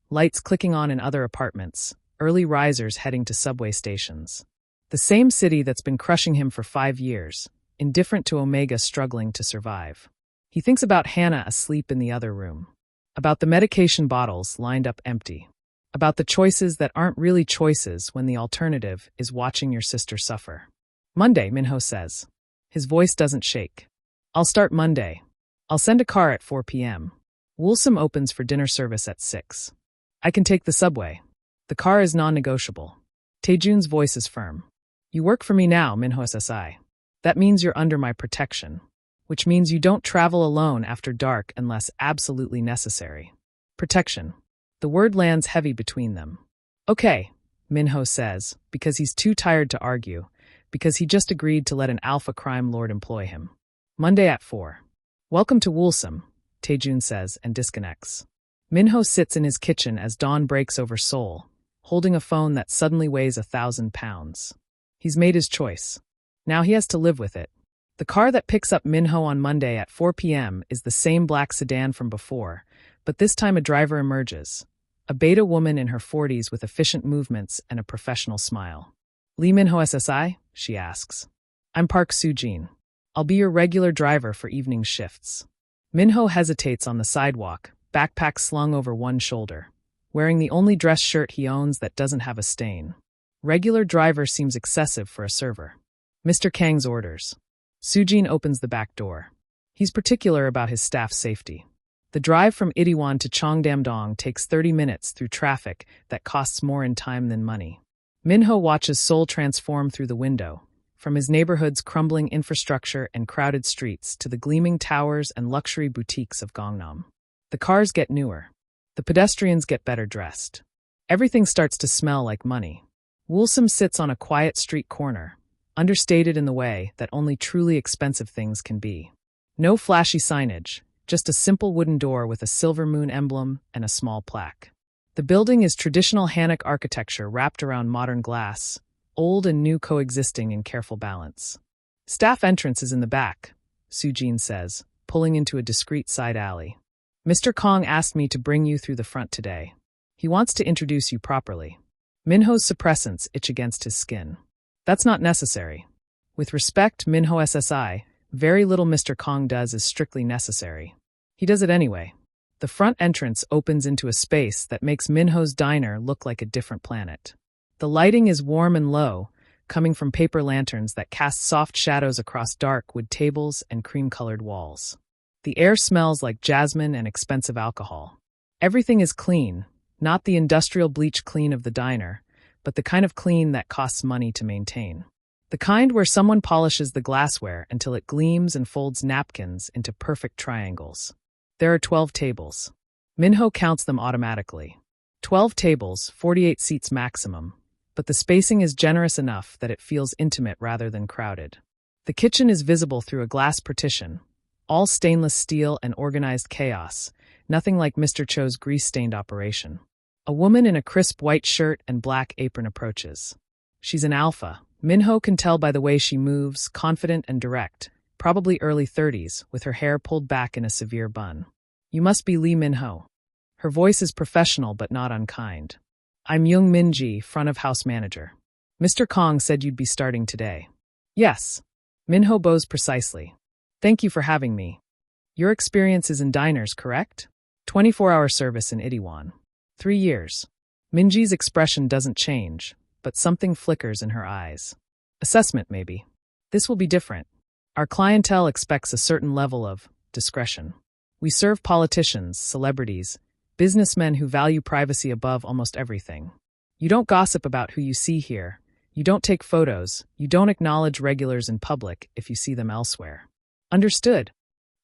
Lights clicking on in other apartments, early risers heading to subway stations. The same city that's been crushing him for 5 years, indifferent to Omega struggling to survive. He thinks about Hannah asleep in the other room. About the medication bottles lined up empty. About the choices that aren't really choices when the alternative is watching your sister suffer. Monday, Minho says. His voice doesn't shake. I'll start Monday. I'll send a car at 4 p.m. Woolsome opens for dinner service at 6. I can take the subway. The car is non-negotiable. Tae-jun's voice is firm. You work for me now, Minho SSI. That means you're under my protection. Which means you don't travel alone after dark unless absolutely necessary. Protection. The word lands heavy between them. Okay, Minho says, because he's too tired to argue, because he just agreed to let an alpha crime lord employ him. Monday at 4. Welcome to Woolsome, Tae-jun says and disconnects. Minho sits in his kitchen as dawn breaks over Seoul, holding a phone that suddenly weighs 1,000 pounds. He's made his choice. Now he has to live with it. The car that picks up Minho on Monday at 4 p.m. is the same black sedan from before, but this time a driver emerges. A beta woman in her 40s with efficient movements and a professional smile. Lee Minho SSI? She asks. I'm Park Soo-jin. I'll be your regular driver for evening shifts. Minho hesitates on the sidewalk, backpack slung over one shoulder, wearing the only dress shirt he owns that doesn't have a stain. Regular driver seems excessive for a server. Mr. Kang's orders. Soo-jin opens the back door. He's particular about his staff's safety. The drive from Itaewon to Cheongdam-dong takes 30 minutes through traffic that costs more in time than money. Minho watches Seoul transform through the window, from his neighborhood's crumbling infrastructure and crowded streets to the gleaming towers and luxury boutiques of Gangnam. The cars get newer. The pedestrians get better dressed. Everything starts to smell like money. Woolsome sits on a quiet street corner, understated in the way that only truly expensive things can be. No flashy signage, just a simple wooden door with a silver moon emblem and a small plaque. The building is traditional Hanok architecture wrapped around modern glass, old and new coexisting in careful balance. Staff entrance is in the back, Soo-jin says, pulling into a discreet side alley. Mr. Kang asked me to bring you through the front today. He wants to introduce you properly. Minho's suppressants itch against his skin. That's not necessary. With respect, Minho SSI, very little Mr. Kang does is strictly necessary. He does it anyway. The front entrance opens into a space that makes Minho's diner look like a different planet. The lighting is warm and low, coming from paper lanterns that cast soft shadows across dark wood tables and cream-colored walls. The air smells like jasmine and expensive alcohol. Everything is clean, not the industrial bleach clean of the diner, but the kind of clean that costs money to maintain. The kind where someone polishes the glassware until it gleams and folds napkins into perfect triangles. There are 12 tables. Minho counts them automatically. 12 tables, 48 seats maximum, but the spacing is generous enough that it feels intimate rather than crowded. The kitchen is visible through a glass partition, all stainless steel and organized chaos, nothing like Mr. Cho's grease-stained operation. A woman in a crisp white shirt and black apron approaches. She's an alpha. Minho can tell by the way she moves, confident and direct, probably early 30s, with her hair pulled back in a severe bun. You must be Lee Minho. Her voice is professional but not unkind. I'm Young Min-ji, front of house manager. Mr. Kang said you'd be starting today. Yes. Minho bows precisely. Thank you for having me. Your experience is in diners, correct? 24-hour service in Itaewon. 3 years. Minji's expression doesn't change, but something flickers in her eyes. Assessment, maybe. This will be different. Our clientele expects a certain level of discretion. We serve politicians, celebrities, businessmen who value privacy above almost everything. You don't gossip about who you see here. You don't take photos. You don't acknowledge regulars in public if you see them elsewhere. Understood.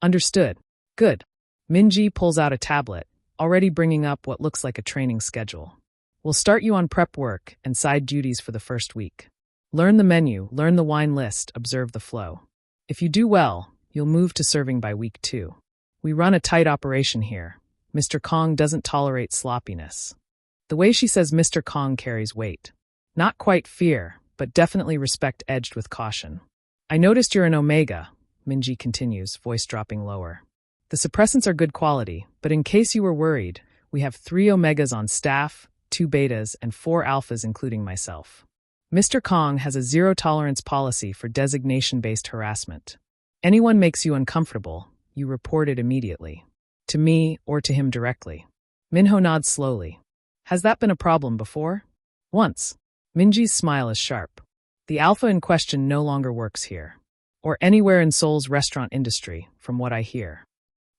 Understood. Good. Minji pulls out a tablet, already bringing up what looks like a training schedule. We'll start you on prep work and side duties for the first week. Learn the menu, learn the wine list, observe the flow. If you do well, you'll move to serving by week 2. We run a tight operation here. Mr. Kang doesn't tolerate sloppiness. The way she says Mr. Kang carries weight. Not quite fear, but definitely respect edged with caution. I noticed you're an omega, Minji continues, voice dropping lower. The suppressants are good quality, but in case you were worried, we have 3 omegas on staff, 2 betas, and 4 alphas including myself. Mr. Kang has a zero-tolerance policy for designation-based harassment. Anyone makes you uncomfortable, you report it immediately. To me or to him directly. Minho nods slowly. Has that been a problem before? Once. Minji's smile is sharp. The alpha in question no longer works here. Or anywhere in Seoul's restaurant industry, from what I hear.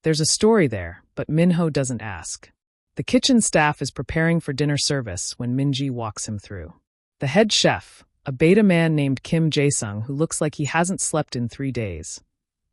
There's a story there, but Minho doesn't ask. The kitchen staff is preparing for dinner service when Minji walks him through. The head chef, a beta man named Kim Jae-sung who looks like he hasn't slept in 3 days,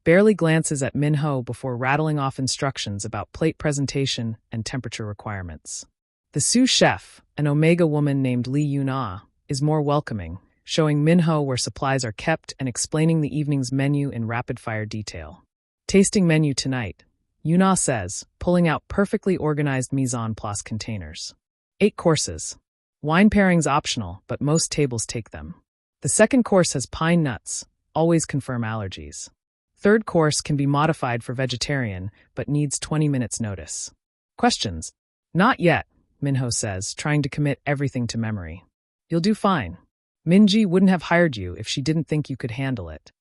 barely glances at Minho before rattling off instructions about plate presentation and temperature requirements. The sous chef, an Omega woman named Lee Yuna, is more welcoming, showing Minho where supplies are kept and explaining the evening's menu in rapid-fire detail. Tasting menu tonight, Yuna says, pulling out perfectly organized mise en place containers. 8 courses. Wine pairings optional, but most tables take them. The second course has pine nuts, always confirm allergies. Third course can be modified for vegetarian, but needs 20 minutes notice. Questions? Not yet, Minho says, trying to commit everything to memory. You'll do fine. Minji wouldn't have hired you if she didn't think you could handle it.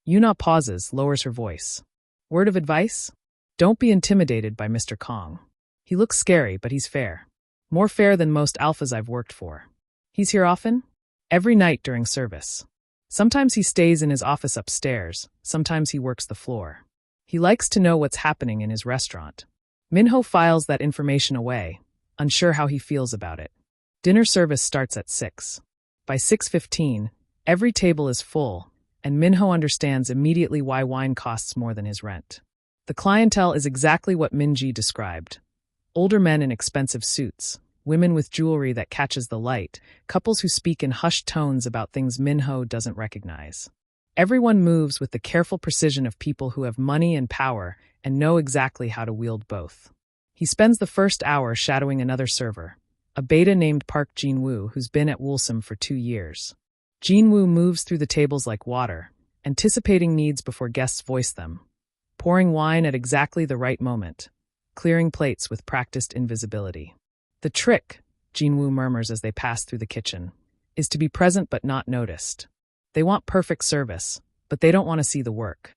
Yuna pauses, lowers her voice. Word of advice? Don't be intimidated by Mr. Kang. He looks scary, but he's fair. More fair than most alphas I've worked for. He's here often? Every night during service. Sometimes he stays in his office upstairs, sometimes he works the floor. He likes to know what's happening in his restaurant. Minho files that information away, unsure how he feels about it. Dinner service starts at 6. By 6:15, every table is full, and Minho understands immediately why wine costs more than his rent. The clientele is exactly what Minji described. Older men in expensive suits, women with jewelry that catches the light, couples who speak in hushed tones about things Minho doesn't recognize. Everyone moves with the careful precision of people who have money and power and know exactly how to wield both. He spends the first hour shadowing another server, a beta named Park Jin-woo who's been at Woolsome for 2 years. Jin-woo moves through the tables like water, anticipating needs before guests voice them, pouring wine at exactly the right moment, clearing plates with practiced invisibility. The trick, Jin-woo murmurs as they pass through the kitchen, is to be present but not noticed. They want perfect service, but they don't want to see the work.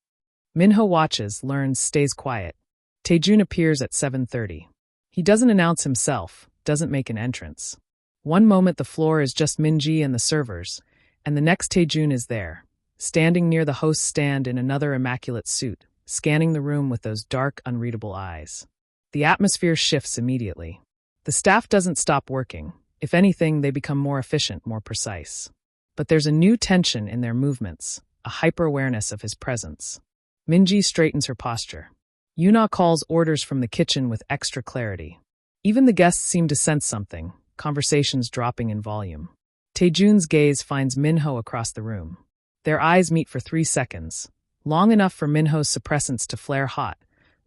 Minho watches, learns, stays quiet. Tae-jun appears at 7:30. He doesn't announce himself, doesn't make an entrance. One moment the floor is just Minji and the servers, and the next Tae-jun is there, standing near the host's stand in another immaculate suit, scanning the room with those dark, unreadable eyes. The atmosphere shifts immediately. The staff doesn't stop working. If anything, they become more efficient, more precise. But there's a new tension in their movements, a hyper-awareness of his presence. Minji straightens her posture. Yuna calls orders from the kitchen with extra clarity. Even the guests seem to sense something, conversations dropping in volume. Tae-jun's gaze finds Minho across the room. Their eyes meet for 3 seconds, long enough for Minho's suppressants to flare hot,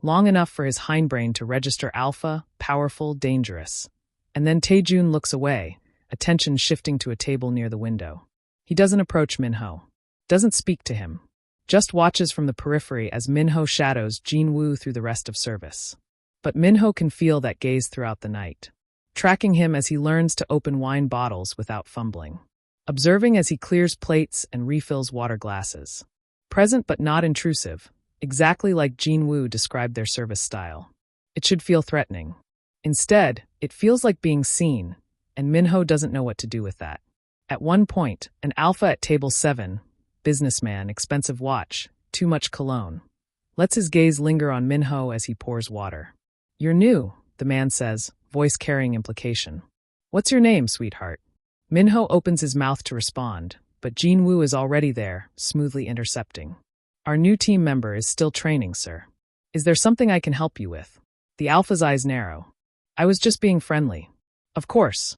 long enough for his hindbrain to register alpha, powerful, dangerous. And then Tae-jun looks away, attention shifting to a table near the window. He doesn't approach Minho, doesn't speak to him, just watches from the periphery as Minho shadows Jin-woo through the rest of service. But Minho can feel that gaze throughout the night, tracking him as he learns to open wine bottles without fumbling, observing as he clears plates and refills water glasses. Present but not intrusive, exactly like Jin-woo described their service style. It should feel threatening. Instead, it feels like being seen, and Minho doesn't know what to do with that. At one point, an alpha at table 7, businessman, expensive watch, too much cologne, lets his gaze linger on Minho as he pours water. You're new, the man says, voice carrying implication. What's your name, sweetheart? Minho opens his mouth to respond, but Jin-woo is already there, smoothly intercepting. Our new team member is still training, sir. Is there something I can help you with? The alpha's eyes narrow. I was just being friendly. Of course.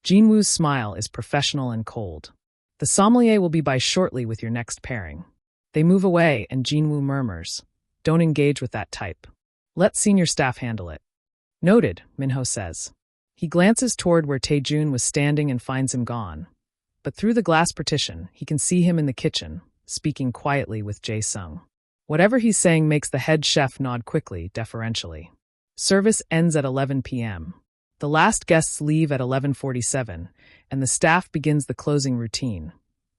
Jin-woo's smile is professional and cold. The sommelier will be by shortly with your next pairing. They move away and Jin-woo murmurs, don't engage with that type. Let senior staff handle it. Noted, Minho says. He glances toward where Tae-jun was standing and finds him gone. But through the glass partition, he can see him in the kitchen, speaking quietly with Jae-sung. Whatever he's saying makes the head chef nod quickly, deferentially. Service ends at 11 p.m. The last guests leave at 11:47, and the staff begins the closing routine.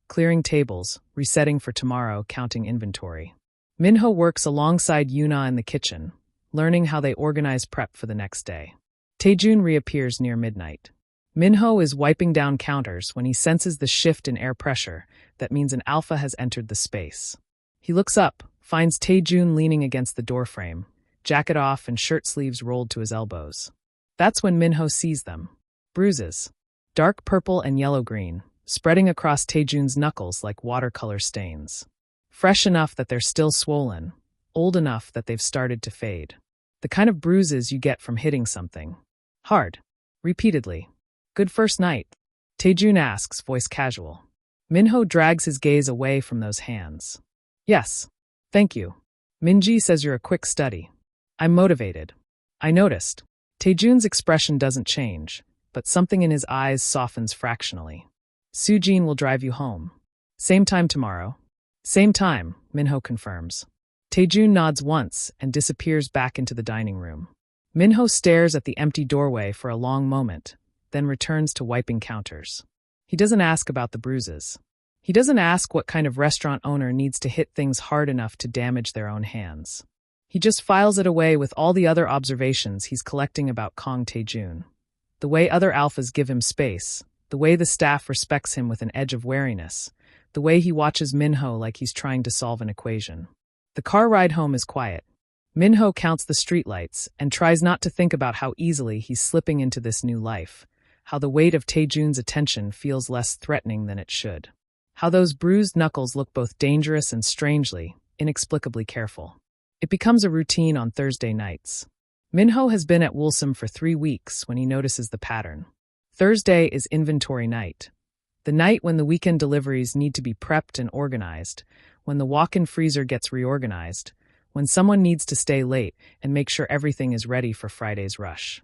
Clearing tables, resetting for tomorrow, counting inventory. Minho works alongside Yuna in the kitchen, learning how they organize prep for the next day. Tae-jun reappears near midnight. Minho is wiping down counters when he senses the shift in air pressure that means an alpha has entered the space. He looks up, finds Tae-jun leaning against the doorframe, jacket off and shirt sleeves rolled to his elbows. That's when Minho sees them. Bruises. Dark purple and yellow-green, spreading across Tae-jun's knuckles like watercolor stains. Fresh enough that they're still swollen, old enough that they've started to fade. The kind of bruises you get from hitting something. Hard. Repeatedly. Good first night? Tae-jun asks, voice casual. Minho drags his gaze away from those hands. Yes. Thank you. Minji says you're a quick study. I'm motivated. I noticed. Tae-jun's expression doesn't change, but something in his eyes softens fractionally. Soo-jin will drive you home. Same time tomorrow. Same time, Minho confirms. Tae-jun nods once and disappears back into the dining room. Minho stares at the empty doorway for a long moment, then returns to wiping counters. He doesn't ask about the bruises. He doesn't ask what kind of restaurant owner needs to hit things hard enough to damage their own hands. He just files it away with all the other observations he's collecting about Kang Tae-jun. The way other alphas give him space, the way the staff respects him with an edge of wariness, the way he watches Minho like he's trying to solve an equation. The car ride home is quiet. Minho counts the streetlights and tries not to think about how easily he's slipping into this new life, how the weight of Tae-jun's attention feels less threatening than it should, how those bruised knuckles look both dangerous and strangely, inexplicably careful. It becomes a routine on Thursday nights. Minho has been at Woolsome for 3 weeks when he notices the pattern. Thursday is inventory night. The night when the weekend deliveries need to be prepped and organized, when the walk-in freezer gets reorganized, when someone needs to stay late and make sure everything is ready for Friday's rush.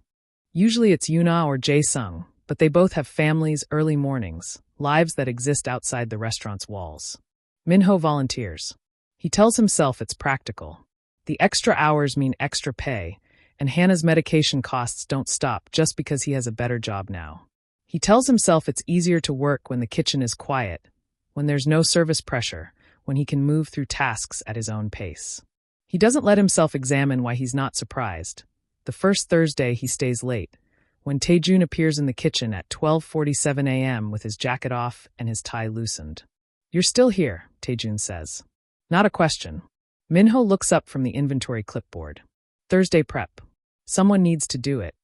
Usually it's Yuna or Jae-sung, but they both have families, early mornings, lives that exist outside the restaurant's walls. Minho volunteers. He tells himself it's practical. The extra hours mean extra pay, and Hannah's medication costs don't stop just because he has a better job now. He tells himself it's easier to work when the kitchen is quiet, when there's no service pressure, when he can move through tasks at his own pace. He doesn't let himself examine why he's not surprised. The first Thursday he stays late, when Tae-jun appears in the kitchen at 12:47 a.m. with his jacket off and his tie loosened. You're still here, Tae-jun says. Not a question. Minho looks up from the inventory clipboard. Thursday prep. Someone needs to do it.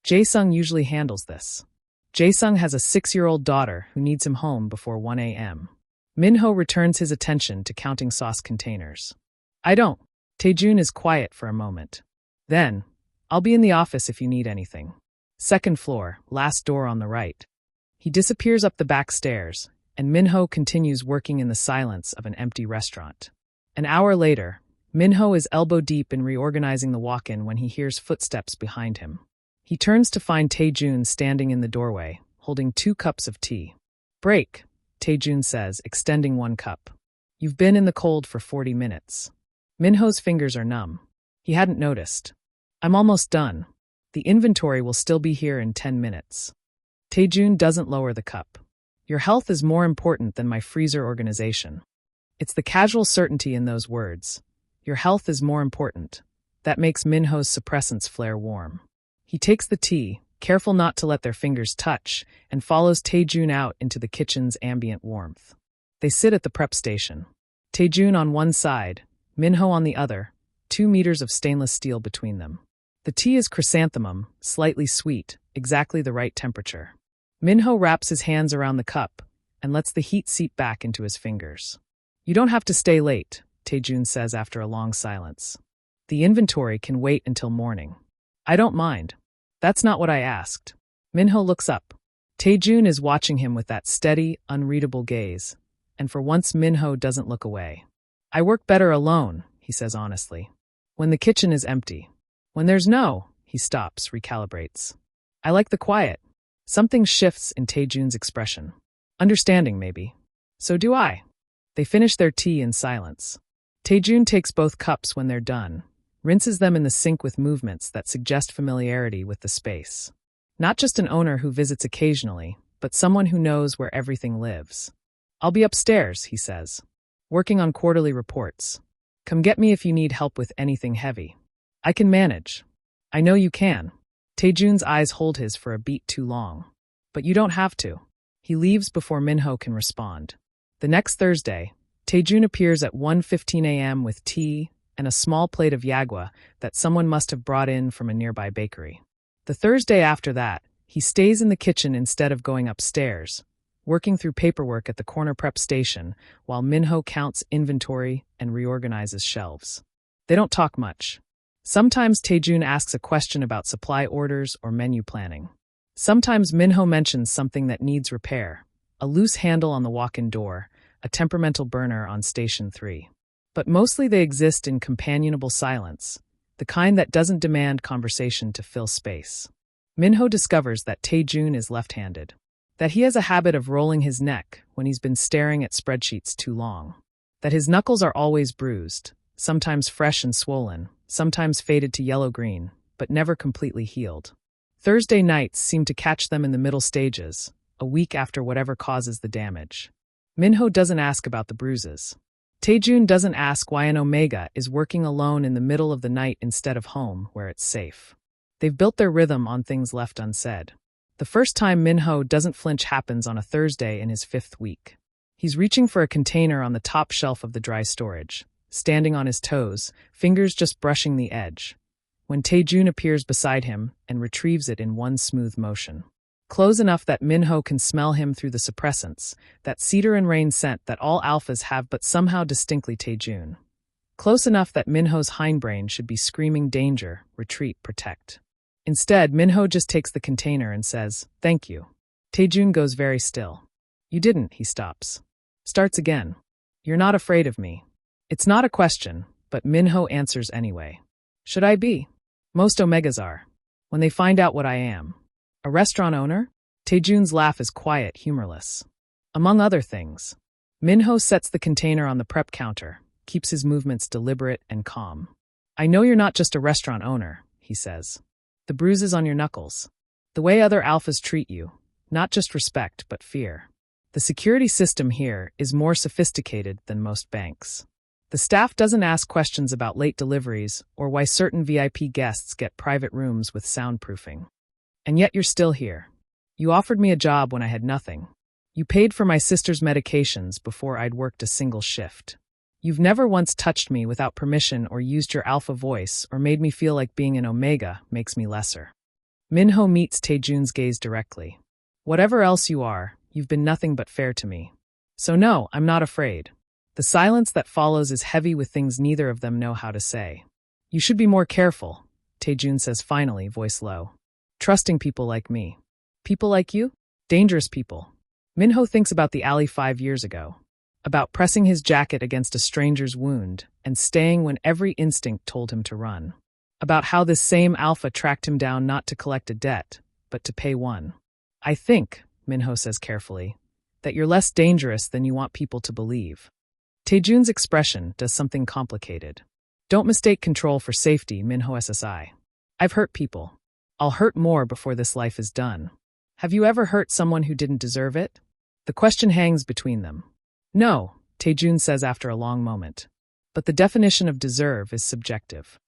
Jae-sung usually handles this. Jae-sung has a 6-year-old daughter who needs him home before 1 a.m. Minho returns his attention to counting sauce containers. I don't. Tae-jun is quiet for a moment. Then, I'll be in the office if you need anything. Second floor, last door on the right. He disappears up the back stairs, and Minho continues working in the silence of an empty restaurant. An hour later, Minho is elbow-deep in reorganizing the walk-in when he hears footsteps behind him. He turns to find Tae-jun standing in the doorway, holding 2 cups of tea. Break, Tae-jun says, extending 1 cup. You've been in the cold for 40 minutes. Minho's fingers are numb. He hadn't noticed. I'm almost done. The inventory will still be here in 10 minutes. Tae-jun doesn't lower the cup. Your health is more important than my freezer organization. It's the casual certainty in those words. Your health is more important. That makes Minho's suppressants flare warm. He takes the tea, careful not to let their fingers touch, and follows Tae-jun out into the kitchen's ambient warmth. They sit at the prep station. Tae-jun on one side, Minho on the other, 2 meters of stainless steel between them. The tea is chrysanthemum, slightly sweet, exactly the right temperature. Minho wraps his hands around the cup and lets the heat seep back into his fingers. You don't have to stay late, Tae-jun says after a long silence. The inventory can wait until morning. I don't mind. That's not what I asked. Minho looks up. Tae-jun is watching him with that steady, unreadable gaze, and for once Minho doesn't look away. I work better alone, he says honestly. When the kitchen is empty. When there's he stops, recalibrates. I like the quiet. Something shifts in Tae-jun's expression. Understanding, maybe. So do I. They finish their tea in silence. Tae-jun takes both cups when they're done, rinses them in the sink with movements that suggest familiarity with the space. Not just an owner who visits occasionally, but someone who knows where everything lives. I'll be upstairs, he says, working on quarterly reports. Come get me if you need help with anything heavy. I can manage. I know you can. Tae-jun's eyes hold his for a beat too long. But you don't have to. He leaves before Minho can respond. The next Thursday, Tae-jun appears at 1:15 a.m. with tea and a small plate of yagwa that someone must have brought in from a nearby bakery. The Thursday after that, he stays in the kitchen instead of going upstairs, working through paperwork at the corner prep station while Minho counts inventory and reorganizes shelves. They don't talk much. Sometimes Tae-jun asks a question about supply orders or menu planning. Sometimes Minho mentions something that needs repair, a loose handle on the walk-in door, a temperamental burner on Station 3. But mostly they exist in companionable silence, the kind that doesn't demand conversation to fill space. Minho discovers that Tae-jun is left-handed, that he has a habit of rolling his neck when he's been staring at spreadsheets too long, that his knuckles are always bruised, sometimes fresh and swollen, sometimes faded to yellow-green, but never completely healed. Thursday nights seem to catch them in the middle stages, a week after whatever causes the damage. Minho doesn't ask about the bruises. Tae-jun doesn't ask why an Omega is working alone in the middle of the night instead of home, where it's safe. They've built their rhythm on things left unsaid. The first time Minho doesn't flinch happens on a Thursday in his 5th week. He's reaching for a container on the top shelf of the dry storage, standing on his toes, fingers just brushing the edge, when Tae-jun appears beside him and retrieves it in one smooth motion. Close enough that Minho can smell him through the suppressants, that cedar and rain scent that all alphas have but somehow distinctly Tae-jun. Close enough that Minho's hindbrain should be screaming danger, retreat, protect. Instead, Minho just takes the container and says, "Thank you." Tae-jun goes very still. "You didn't," he stops. Starts again. "You're not afraid of me." It's not a question, but Minho answers anyway. Should I be? Most Omegas are. When they find out what I am. A restaurant owner? Tae-jun's laugh is quiet, humorless. Among other things. Minho sets the container on the prep counter, keeps his movements deliberate and calm. "I know you're not just a restaurant owner," he says. "The bruises on your knuckles. The way other alphas treat you. Not just respect, but fear. The security system here is more sophisticated than most banks. The staff doesn't ask questions about late deliveries or why certain VIP guests get private rooms with soundproofing. And yet you're still here. You offered me a job when I had nothing. You paid for my sister's medications before I'd worked a single shift. You've never once touched me without permission or used your alpha voice or made me feel like being an Omega makes me lesser." Minho meets Tae-jun's gaze directly. "Whatever else you are, you've been nothing but fair to me. So no, I'm not afraid." The silence that follows is heavy with things neither of them know how to say. "You should be more careful," Tae-jun says finally, voice low. "Trusting people like me." "People like you?" "Dangerous people." Minho thinks about the alley 5 years ago. About pressing his jacket against a stranger's wound and staying when every instinct told him to run. About how this same alpha tracked him down not to collect a debt, but to pay one. "I think," Minho says carefully, "that you're less dangerous than you want people to believe." Tae-jun's expression does something complicated. "Don't mistake control for safety, Minho SSI. I've hurt people. I'll hurt more before this life is done. Have you ever hurt someone who didn't deserve it?" The question hangs between them. "No," Tae-jun says after a long moment. "But the definition of deserve is subjective.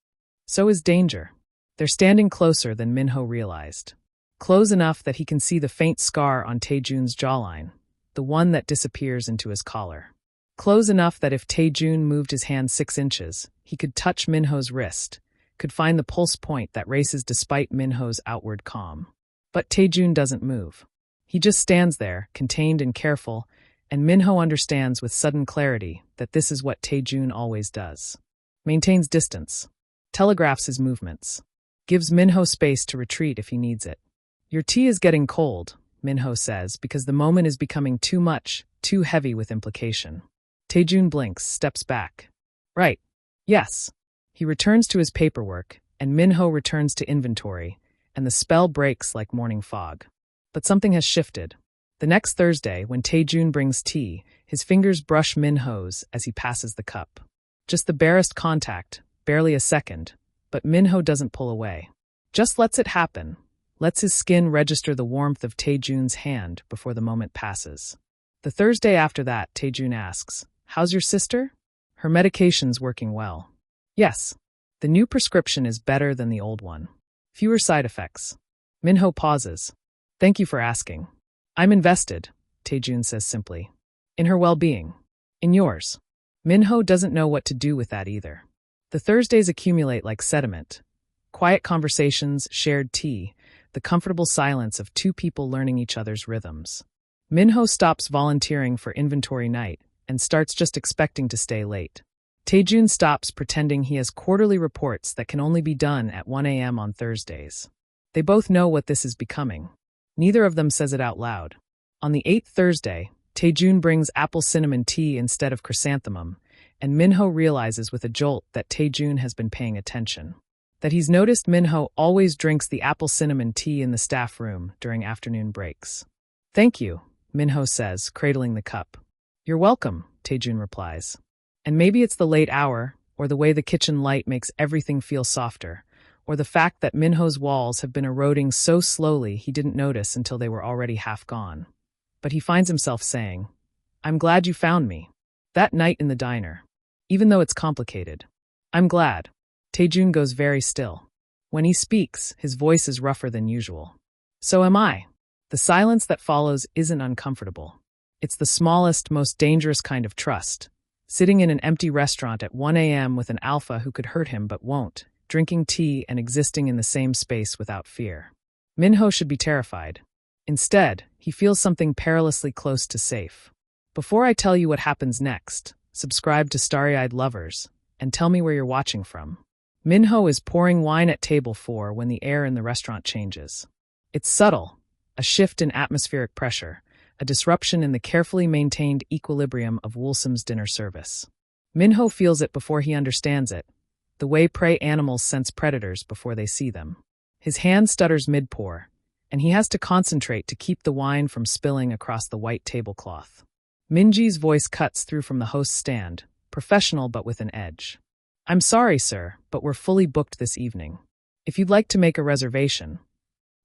So is danger." They're standing closer than Minho realized. Close enough that he can see the faint scar on Tae-jun's jawline, the one that disappears into his collar. Close enough that if Tae-jun moved his hand 6 inches, he could touch Minho's wrist, could find the pulse point that races despite Minho's outward calm. But Tae-jun doesn't move. He just stands there, contained and careful, and Minho understands with sudden clarity that this is what Tae-jun always does. Maintains distance, telegraphs his movements, gives Minho space to retreat if he needs it. Your tea is getting cold, Minho says, because the moment is becoming too much, too heavy with implication. Tae-jun blinks, steps back. Right. Yes. He returns to his paperwork, and Minho returns to inventory, and the spell breaks like morning fog. But something has shifted. The next Thursday, when Tae-jun brings tea, his fingers brush Minho's as he passes the cup. Just the barest contact, barely a second, but Minho doesn't pull away. Just lets it happen, lets his skin register the warmth of Tae-jun's hand before the moment passes. The Thursday after that, Tae-jun asks, "How's your sister?" "Her medication's working well." "Yes. The new prescription is better than the old one. Fewer side effects." Minho pauses. "Thank you for asking. I'm invested," Tae-jun says simply. "In her well-being. In yours." Minho doesn't know what to do with that either. The Thursdays accumulate like sediment. Quiet conversations, shared tea, the comfortable silence of two people learning each other's rhythms. Minho stops volunteering for inventory night and starts just expecting to stay late. Tae-jun stops pretending he has quarterly reports that can only be done at 1 a.m. on Thursdays. They both know what this is becoming. Neither of them says it out loud. On the 8th Thursday, Tae-jun brings apple cinnamon tea instead of chrysanthemum, and Minho realizes with a jolt that Tae-jun has been paying attention. That he's noticed Minho always drinks the apple cinnamon tea in the staff room during afternoon breaks. "Thank you," Minho says, cradling the cup. "You're welcome," Tae-jun replies. And maybe it's the late hour, or the way the kitchen light makes everything feel softer, or the fact that Minho's walls have been eroding so slowly he didn't notice until they were already half gone. But he finds himself saying, "I'm glad you found me." That night in the diner. Even though it's complicated. "I'm glad." Tae-jun goes very still. When he speaks, his voice is rougher than usual. "So am I." The silence that follows isn't uncomfortable. It's the smallest, most dangerous kind of trust. Sitting in an empty restaurant at 1 a.m. with an alpha who could hurt him but won't, drinking tea and existing in the same space without fear. Minho should be terrified. Instead, he feels something perilously close to safe. Before I tell you what happens next, subscribe to Starry-Eyed Lovers, and tell me where you're watching from. Minho is pouring wine at table 4 when the air in the restaurant changes. It's subtle, a shift in atmospheric pressure, a disruption in the carefully maintained equilibrium of Woolsom's dinner service. Minho feels it before he understands it, the way prey animals sense predators before they see them. His hand stutters mid-pour, and he has to concentrate to keep the wine from spilling across the white tablecloth. Minji's voice cuts through from the host's stand, professional but with an edge. "I'm sorry, sir, but we're fully booked this evening. If you'd like to make a reservation."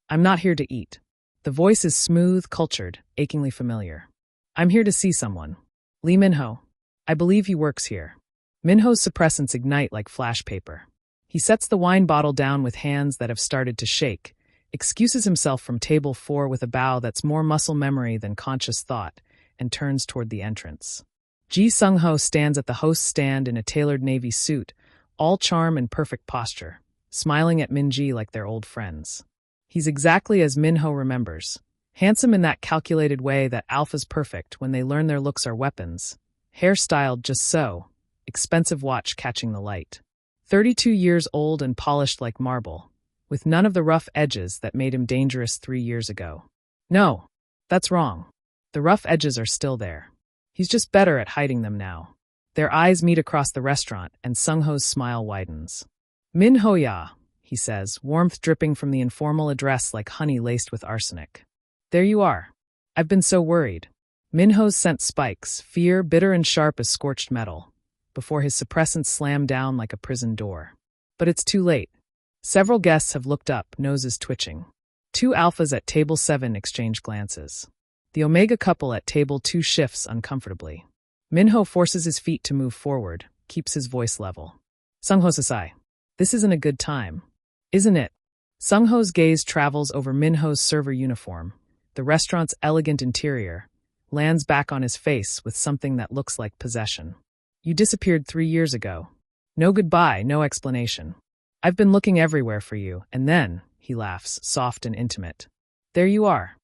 "I'm not here to eat." The voice is smooth, cultured, achingly familiar. "I'm here to see someone. Lee Minho. I believe he works here." Minho's suppressants ignite like flash paper. He sets the wine bottle down with hands that have started to shake, excuses himself from table 4 with a bow that's more muscle memory than conscious thought, and turns toward the entrance. Ji Sung-ho stands at the host's stand in a tailored navy suit, all charm and perfect posture, smiling at Minji like they're old friends. He's exactly as Minho remembers, handsome in that calculated way that alphas perfect when they learn their looks are weapons, hairstyled just so, expensive watch catching the light. 32 years old and polished like marble, with none of the rough edges that made him dangerous 3 years ago. No, that's wrong. The rough edges are still there. He's just better at hiding them now. Their eyes meet across the restaurant, and Sung-ho's smile widens. "Min-ho-ya," he says, warmth dripping from the informal address like honey laced with arsenic. "There you are. I've been so worried." Minho's scent spikes, fear bitter and sharp as scorched metal, before his suppressants slam down like a prison door. But it's too late. Several guests have looked up, noses twitching. 2 alphas at table 7 exchange glances. The Omega couple at table 2 shifts uncomfortably. Minho forces his feet to move forward, keeps his voice level. "Sung-ho Sasai, this isn't a good time. Isn't it?" Sung-ho's gaze travels over Minho's server uniform, the restaurant's elegant interior, lands back on his face with something that looks like possession. "You disappeared 3 years ago. No goodbye, no explanation. I've been looking everywhere for you, and then," he laughs, soft and intimate, "there you are.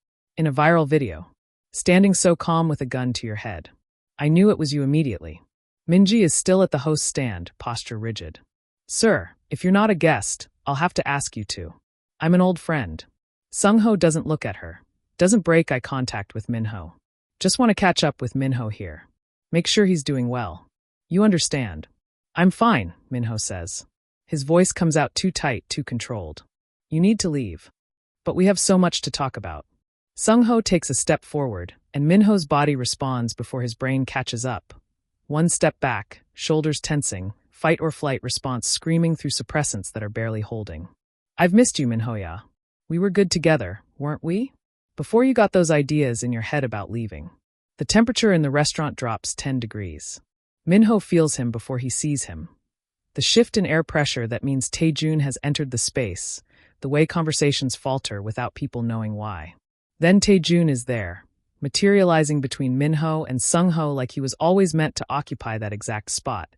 In a viral video. Standing so calm with a gun to your head. I knew it was you immediately. Minji is still at the host's stand, posture rigid. Sir, if you're not a guest, I'll have to ask you to. I'm an old friend. Sung-ho doesn't look at her. Doesn't break eye contact with Minho. Just want to catch up with Minho here. Make sure he's doing well. You understand. I'm fine, Minho says. His voice comes out too tight, too controlled. You need to leave. But we have so much to talk about. Sung-ho takes a step forward, and Minho's body responds before his brain catches up. One step back, shoulders tensing, fight or flight response screaming through suppressants that are barely holding. I've missed you, Minho-ya. We were good together, weren't we? Before you got those ideas in your head about leaving. The temperature in the restaurant drops 10 degrees. Minho feels him before he sees him. The shift in air pressure that means Tae-jun has entered the space, the way conversations falter without people knowing why. Then Tae-jun is there, materializing between Minho and Sung-ho like he was always meant to occupy that exact spot,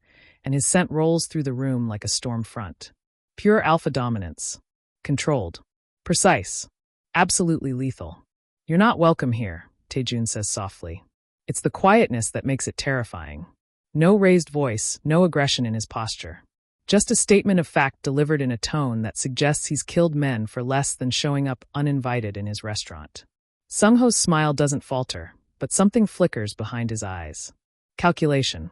and his scent rolls through the room like a storm front. Pure alpha dominance. Controlled. Precise. Absolutely lethal. You're not welcome here, Tae-jun says softly. It's the quietness that makes it terrifying. No raised voice, no aggression in his posture. Just a statement of fact delivered in a tone that suggests he's killed men for less than showing up uninvited in his restaurant. Sung-ho's smile doesn't falter, but something flickers behind his eyes. Calculation.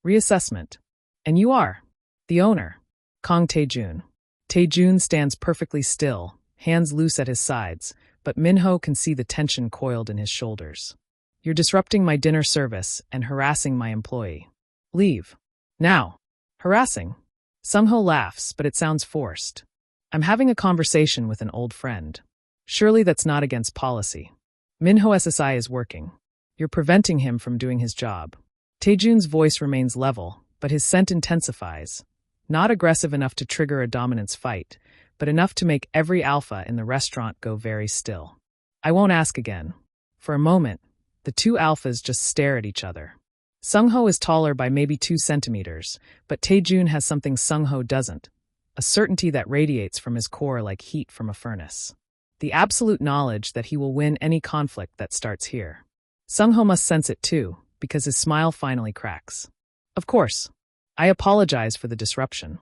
Reassessment. And you are. The owner. Kang Tae-jun. Tae-jun stands perfectly still, hands loose at his sides, but Minho can see the tension coiled in his shoulders. You're disrupting my dinner service and harassing my employee. Leave. Now. Harassing. Sung-ho laughs, but it sounds forced. I'm having a conversation with an old friend. Surely that's not against policy. Minho SSI is working. You're preventing him from doing his job. Tae-jun's voice remains level, but his scent intensifies. Not aggressive enough to trigger a dominance fight, but enough to make every alpha in the restaurant go very still. I won't ask again. For a moment, the two alphas just stare at each other. Sung-ho is taller by maybe 2 centimeters, but Tae-jun has something Sung-ho doesn't, a certainty that radiates from his core like heat from a furnace. The absolute knowledge that he will win any conflict that starts here. Sung-ho must sense it too, because his smile finally cracks. Of course. I apologize for the disruption.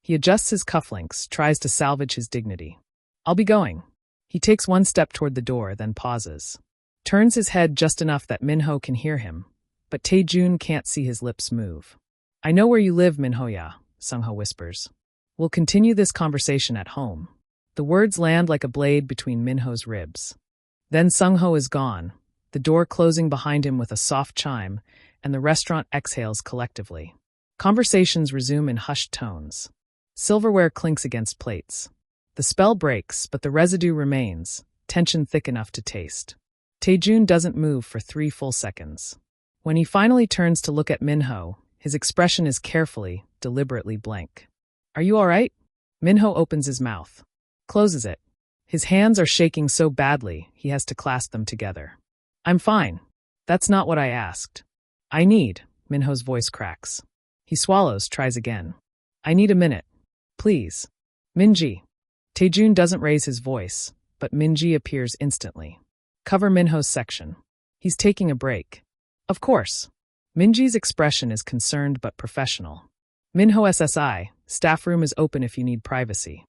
He adjusts his cufflinks, tries to salvage his dignity. I'll be going. He takes one step toward the door, then pauses. Turns his head just enough that Minho can hear him, but Tae-jun can't see his lips move. I know where you live, Minho-ya, Sung-ho whispers. We'll continue this conversation at home. The words land like a blade between Minho's ribs. Then Sung-ho is gone, the door closing behind him with a soft chime, and the restaurant exhales collectively. Conversations resume in hushed tones. Silverware clinks against plates. The spell breaks, but the residue remains, tension thick enough to taste. Tae-jun doesn't move for 3 full seconds. When he finally turns to look at Minho, his expression is carefully, deliberately blank. Are you all right? Minho opens his mouth. Closes it. His hands are shaking so badly, he has to clasp them together. I'm fine. That's not what I asked. I need, Minho's voice cracks. He swallows, tries again. I need a minute. Please. Minji. Tae-jun doesn't raise his voice, but Minji appears instantly. Cover Minho's section. He's taking a break. Of course. Minji's expression is concerned but professional. Minho SSI, staff room is open if you need privacy.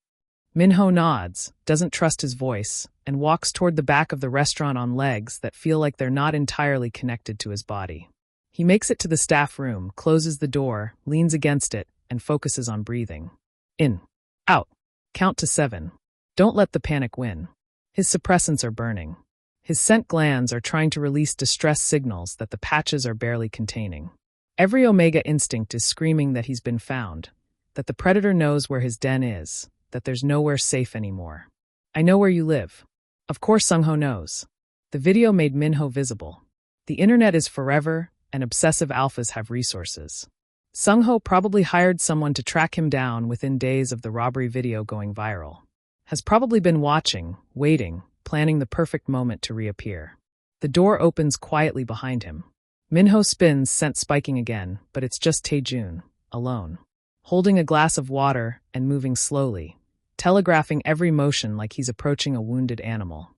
Minho nods, doesn't trust his voice, and walks toward the back of the restaurant on legs that feel like they're not entirely connected to his body. He makes it to the staff room, closes the door, leans against it, and focuses on breathing. In. Out. Count to 7. Don't let the panic win. His suppressants are burning. His scent glands are trying to release distress signals that the patches are barely containing. Every omega instinct is screaming that he's been found, that the predator knows where his den is, that there's nowhere safe anymore. I know where you live. Of course Sung-ho knows. The video made Minho visible. The internet is forever, and obsessive alphas have resources. Sung-ho probably hired someone to track him down within days of the robbery video going viral. Has probably been watching, waiting, planning the perfect moment to reappear. The door opens quietly behind him. Minho spins, scent spiking again, but it's just Tae-jun, alone. Holding a glass of water and moving slowly, telegraphing every motion like he's approaching a wounded animal.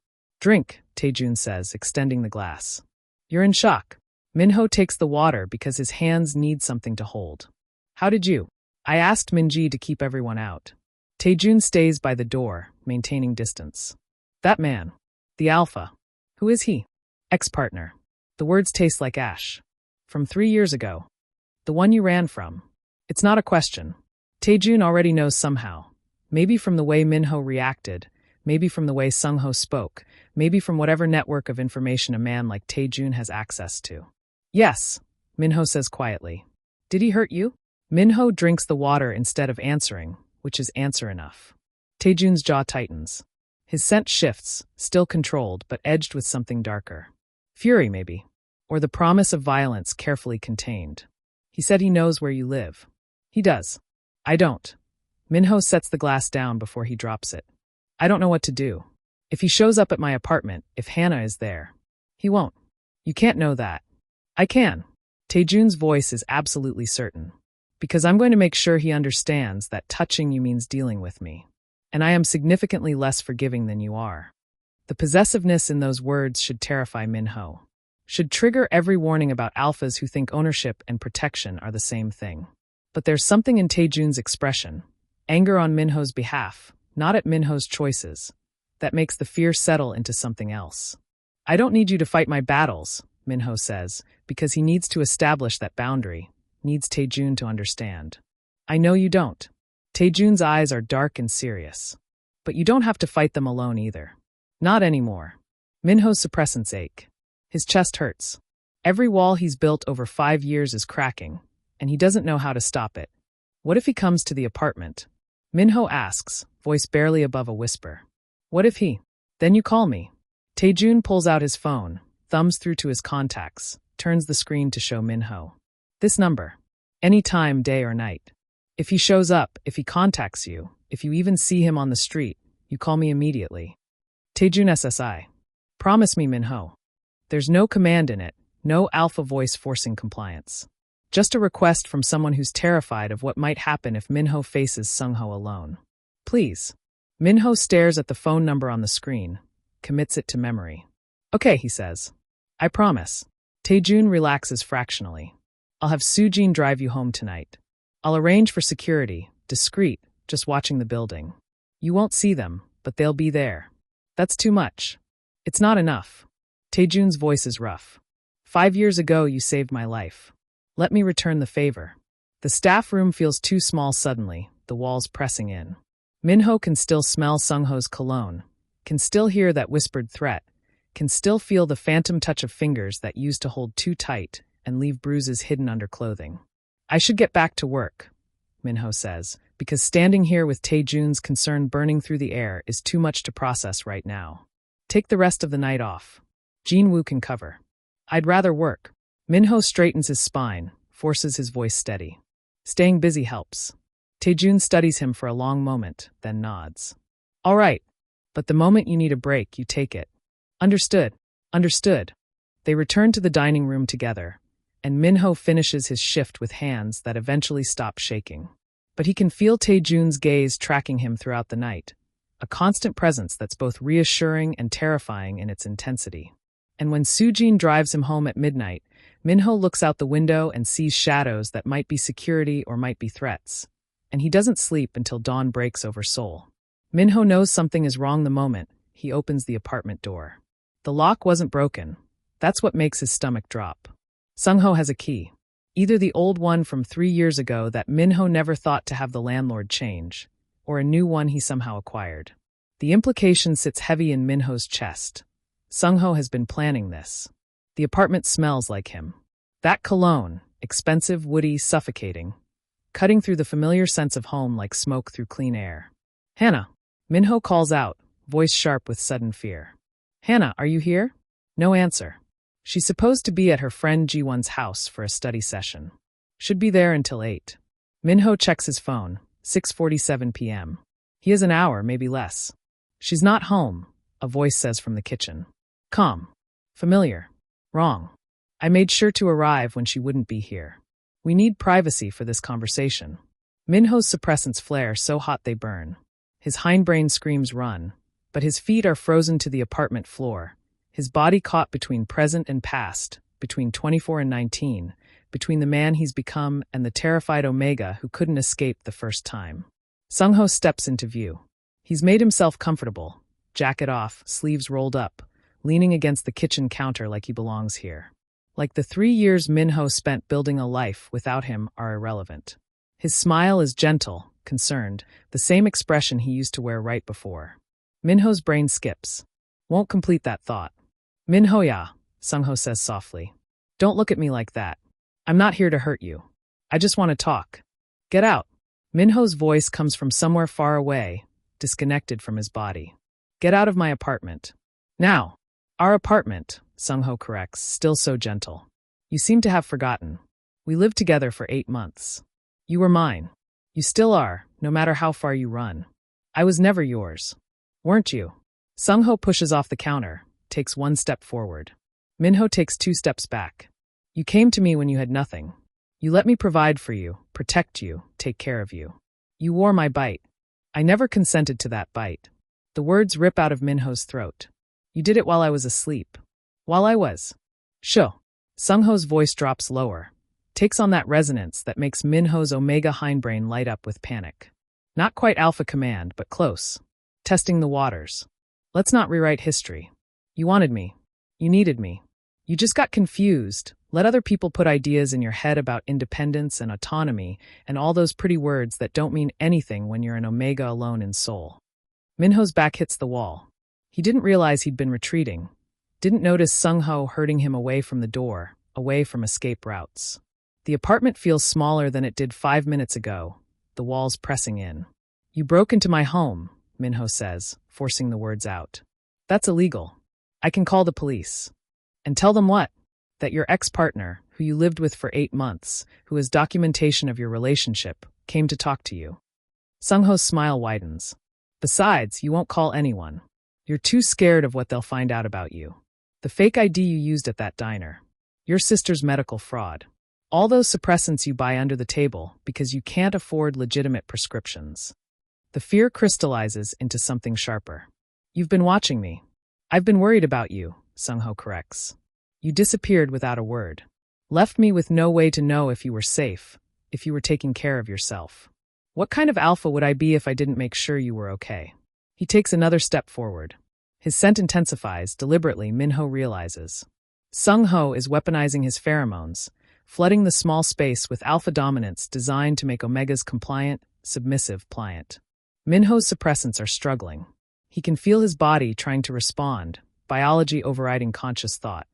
Drink, Tae-jun says, extending the glass. You're in shock. Minho takes the water because his hands need something to hold. How did you? I asked Minji to keep everyone out. Tae-jun stays by the door, maintaining distance. That man. The alpha. Who is he? Ex-partner. The words taste like ash. From 3 years ago. The one you ran from. It's not a question. Tae-jun already knows somehow. Maybe from the way Minho reacted, maybe from the way Sung-ho spoke, maybe from whatever network of information a man like Tae-jun has access to. Yes, Minho says quietly. Did he hurt you? Minho drinks the water instead of answering, which is answer enough. Tae-jun's jaw tightens. His scent shifts, still controlled, but edged with something darker. Fury, maybe. Or the promise of violence carefully contained. He said he knows where you live. He does. I don't. Minho sets the glass down before he drops it. I don't know what to do. If he shows up at my apartment, if Hannah is there. He won't. You can't know that. I can. Tae-jun's voice is absolutely certain. Because I'm going to make sure he understands that touching you means dealing with me. And I am significantly less forgiving than you are. The possessiveness in those words should terrify Minho. Should trigger every warning about alphas who think ownership and protection are the same thing. But there's something in Tae-jun's expression, anger on Minho's behalf, not at Minho's choices, that makes the fear settle into something else. I don't need you to fight my battles, Minho says, because he needs to establish that boundary, needs Tae-jun to understand. I know you don't. Tae-jun's eyes are dark and serious. But you don't have to fight them alone either. Not anymore. Minho's suppressants ache. His chest hurts. Every wall he's built over 5 years is cracking, and he doesn't know how to stop it. What if he comes to the apartment? Minho asks, voice barely above a whisper. What if he? Then you call me. Tae-jun pulls out his phone, thumbs through to his contacts, turns the screen to show Minho. This number. Any time, day or night. If he shows up, if he contacts you, if you even see him on the street, you call me immediately. Tae-jun SSI. Promise me, Minho. There's no command in it, no alpha voice forcing compliance. Just a request from someone who's terrified of what might happen if Minho faces Sung-ho alone. Please. Minho stares at the phone number on the screen, commits it to memory. Okay, he says. I promise. Tae-jun relaxes fractionally. I'll have Soo-jin drive you home tonight. I'll arrange for security, discreet, just watching the building. You won't see them, but they'll be there. That's too much. It's not enough. Tae-jun's voice is rough. 5 years ago, you saved my life. Let me return the favor. The staff room feels too small suddenly, the walls pressing in. Minho can still smell Sung-ho's cologne, can still hear that whispered threat, can still feel the phantom touch of fingers that used to hold too tight and leave bruises hidden under clothing. I should get back to work, Minho says, because standing here with Tae-jun's concern burning through the air is too much to process right now. Take the rest of the night off. Jin-woo can cover. I'd rather work. Minho straightens his spine, forces his voice steady. Staying busy helps. Tae-jun studies him for a long moment, then nods. All right, but the moment you need a break, you take it. Understood. Understood. They return to the dining room together, and Minho finishes his shift with hands that eventually stop shaking. But he can feel Tae-jun's gaze tracking him throughout the night, a constant presence that's both reassuring and terrifying in its intensity. And when Soo-jin drives him home at midnight, Minho looks out the window and sees shadows that might be security or might be threats. And he doesn't sleep until dawn breaks over Seoul. Minho knows something is wrong the moment he opens the apartment door. The lock wasn't broken. That's what makes his stomach drop. Sung-ho has a key. Either the old one from 3 years ago that Minho never thought to have the landlord change, or a new one he somehow acquired. The implication sits heavy in Minho's chest. Sung-ho has been planning this. The apartment smells like him. That cologne, expensive, woody, suffocating, cutting through the familiar sense of home like smoke through clean air. Hannah. Minho calls out, voice sharp with sudden fear. Hannah, are you here? No answer. She's supposed to be at her friend Ji-won's house for a study session. Should be there until 8. Minho checks his phone, 6:47 p.m. He has an hour, maybe less. She's not home, a voice says from the kitchen. Calm. Familiar. Wrong. I made sure to arrive when she wouldn't be here. We need privacy for this conversation. Minho's suppressants flare so hot they burn. His hindbrain screams run, but his feet are frozen to the apartment floor, his body caught between present and past, between 24 and 19, between the man he's become and the terrified Omega who couldn't escape the first time. Sung-ho steps into view. He's made himself comfortable, jacket off, sleeves rolled up, leaning against the kitchen counter like he belongs here. Like the 3 years Minho spent building a life without him are irrelevant. His smile is gentle, concerned, the same expression he used to wear right before. Minho's brain skips. Won't complete that thought. Minho-ya, Sung-ho says softly. Don't look at me like that. I'm not here to hurt you. I just want to talk. Get out. Minho's voice comes from somewhere far away, disconnected from his body. Get out of my apartment. Now. Our apartment, Sung-ho corrects, still so gentle. You seem to have forgotten. We lived together for 8 months. You were mine. You still are, no matter how far you run. I was never yours. Weren't you? Sung-ho pushes off the counter, takes 1 step forward. Minho takes 2 steps back. You came to me when you had nothing. You let me provide for you, protect you, take care of you. You wore my bite. I never consented to that bite. The words rip out of Minho's throat. You did it while I was asleep. While I was. Sho. Sung-ho's voice drops lower, takes on that resonance that makes Minho's Omega hindbrain light up with panic. Not quite alpha command, but close. Testing the waters. Let's not rewrite history. You wanted me. You needed me. You just got confused, let other people put ideas in your head about independence and autonomy and all those pretty words that don't mean anything when you're an Omega alone in soul. Minho's back hits the wall. He didn't realize he'd been retreating. Didn't notice Sung-ho herding him away from the door, away from escape routes. The apartment feels smaller than it did 5 minutes ago, the walls pressing in. You broke into my home, Minho says, forcing the words out. That's illegal. I can call the police. And tell them what? That your ex-partner, who you lived with for 8 months, who has documentation of your relationship, came to talk to you. Sung-ho's smile widens. Besides, you won't call anyone. You're too scared of what they'll find out about you. The fake ID you used at that diner. Your sister's medical fraud. All those suppressants you buy under the table because you can't afford legitimate prescriptions. The fear crystallizes into something sharper. You've been watching me. I've been worried about you, Sung-ho corrects. You disappeared without a word. Left me with no way to know if you were safe, if you were taking care of yourself. What kind of alpha would I be if I didn't make sure you were okay? He takes another step forward. His scent intensifies, deliberately, Minho realizes. Sung-ho is weaponizing his pheromones, flooding the small space with alpha dominance designed to make Omegas compliant, submissive, pliant. Minho's suppressants are struggling. He can feel his body trying to respond, biology overriding conscious thought.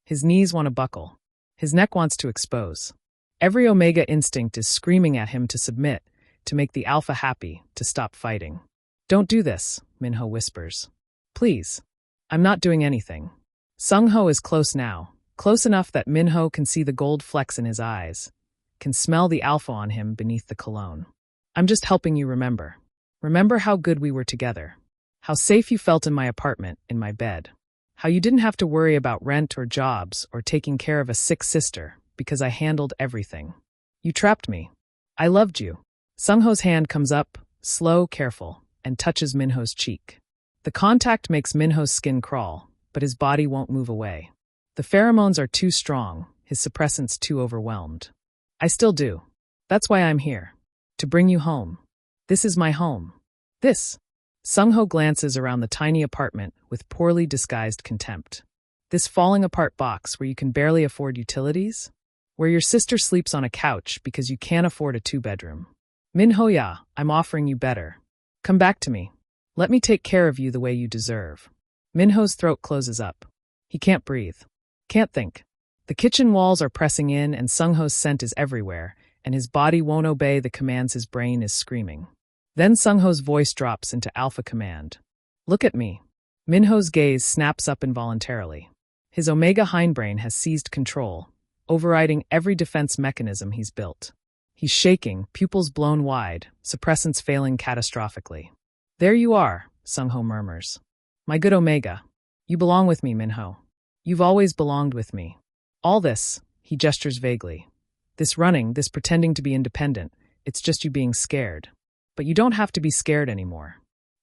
His knees want to buckle. His neck wants to expose. Every Omega instinct is screaming at him to submit, to make the alpha happy, to stop fighting. Don't do this, Minho whispers. Please. I'm not doing anything. Sung-ho is close now, close enough that Minho can see the gold flecks in his eyes, can smell the alpha on him beneath the cologne. I'm just helping you remember. Remember how good we were together. How safe you felt in my apartment, in my bed. How you didn't have to worry about rent or jobs or taking care of a sick sister because I handled everything. You trapped me. I loved you. Sung-ho's hand comes up, slow, careful, and touches Minho's cheek. The contact makes Minho's skin crawl, but his body won't move away. The pheromones are too strong, his suppressants too overwhelmed. I still do. That's why I'm here. To bring you home. This is my home. This. Sung-ho glances around the tiny apartment with poorly disguised contempt. This falling apart box where you can barely afford utilities? Where your sister sleeps on a couch because you can't afford a 2-bedroom. Minho-ya, I'm offering you better. Come back to me. Let me take care of you the way you deserve. Minho's throat closes up. He can't breathe. Can't think. The kitchen walls are pressing in and Sung-ho's scent is everywhere, and his body won't obey the commands his brain is screaming. Then Sung-ho's voice drops into alpha command. Look at me. Minho's gaze snaps up involuntarily. His Omega hindbrain has seized control, overriding every defense mechanism he's built. He's shaking, pupils blown wide, suppressants failing catastrophically. There you are, Sung-ho murmurs. My good Omega. You belong with me, Minho. You've always belonged with me. All this, he gestures vaguely. This running, this pretending to be independent, it's just you being scared. But you don't have to be scared anymore.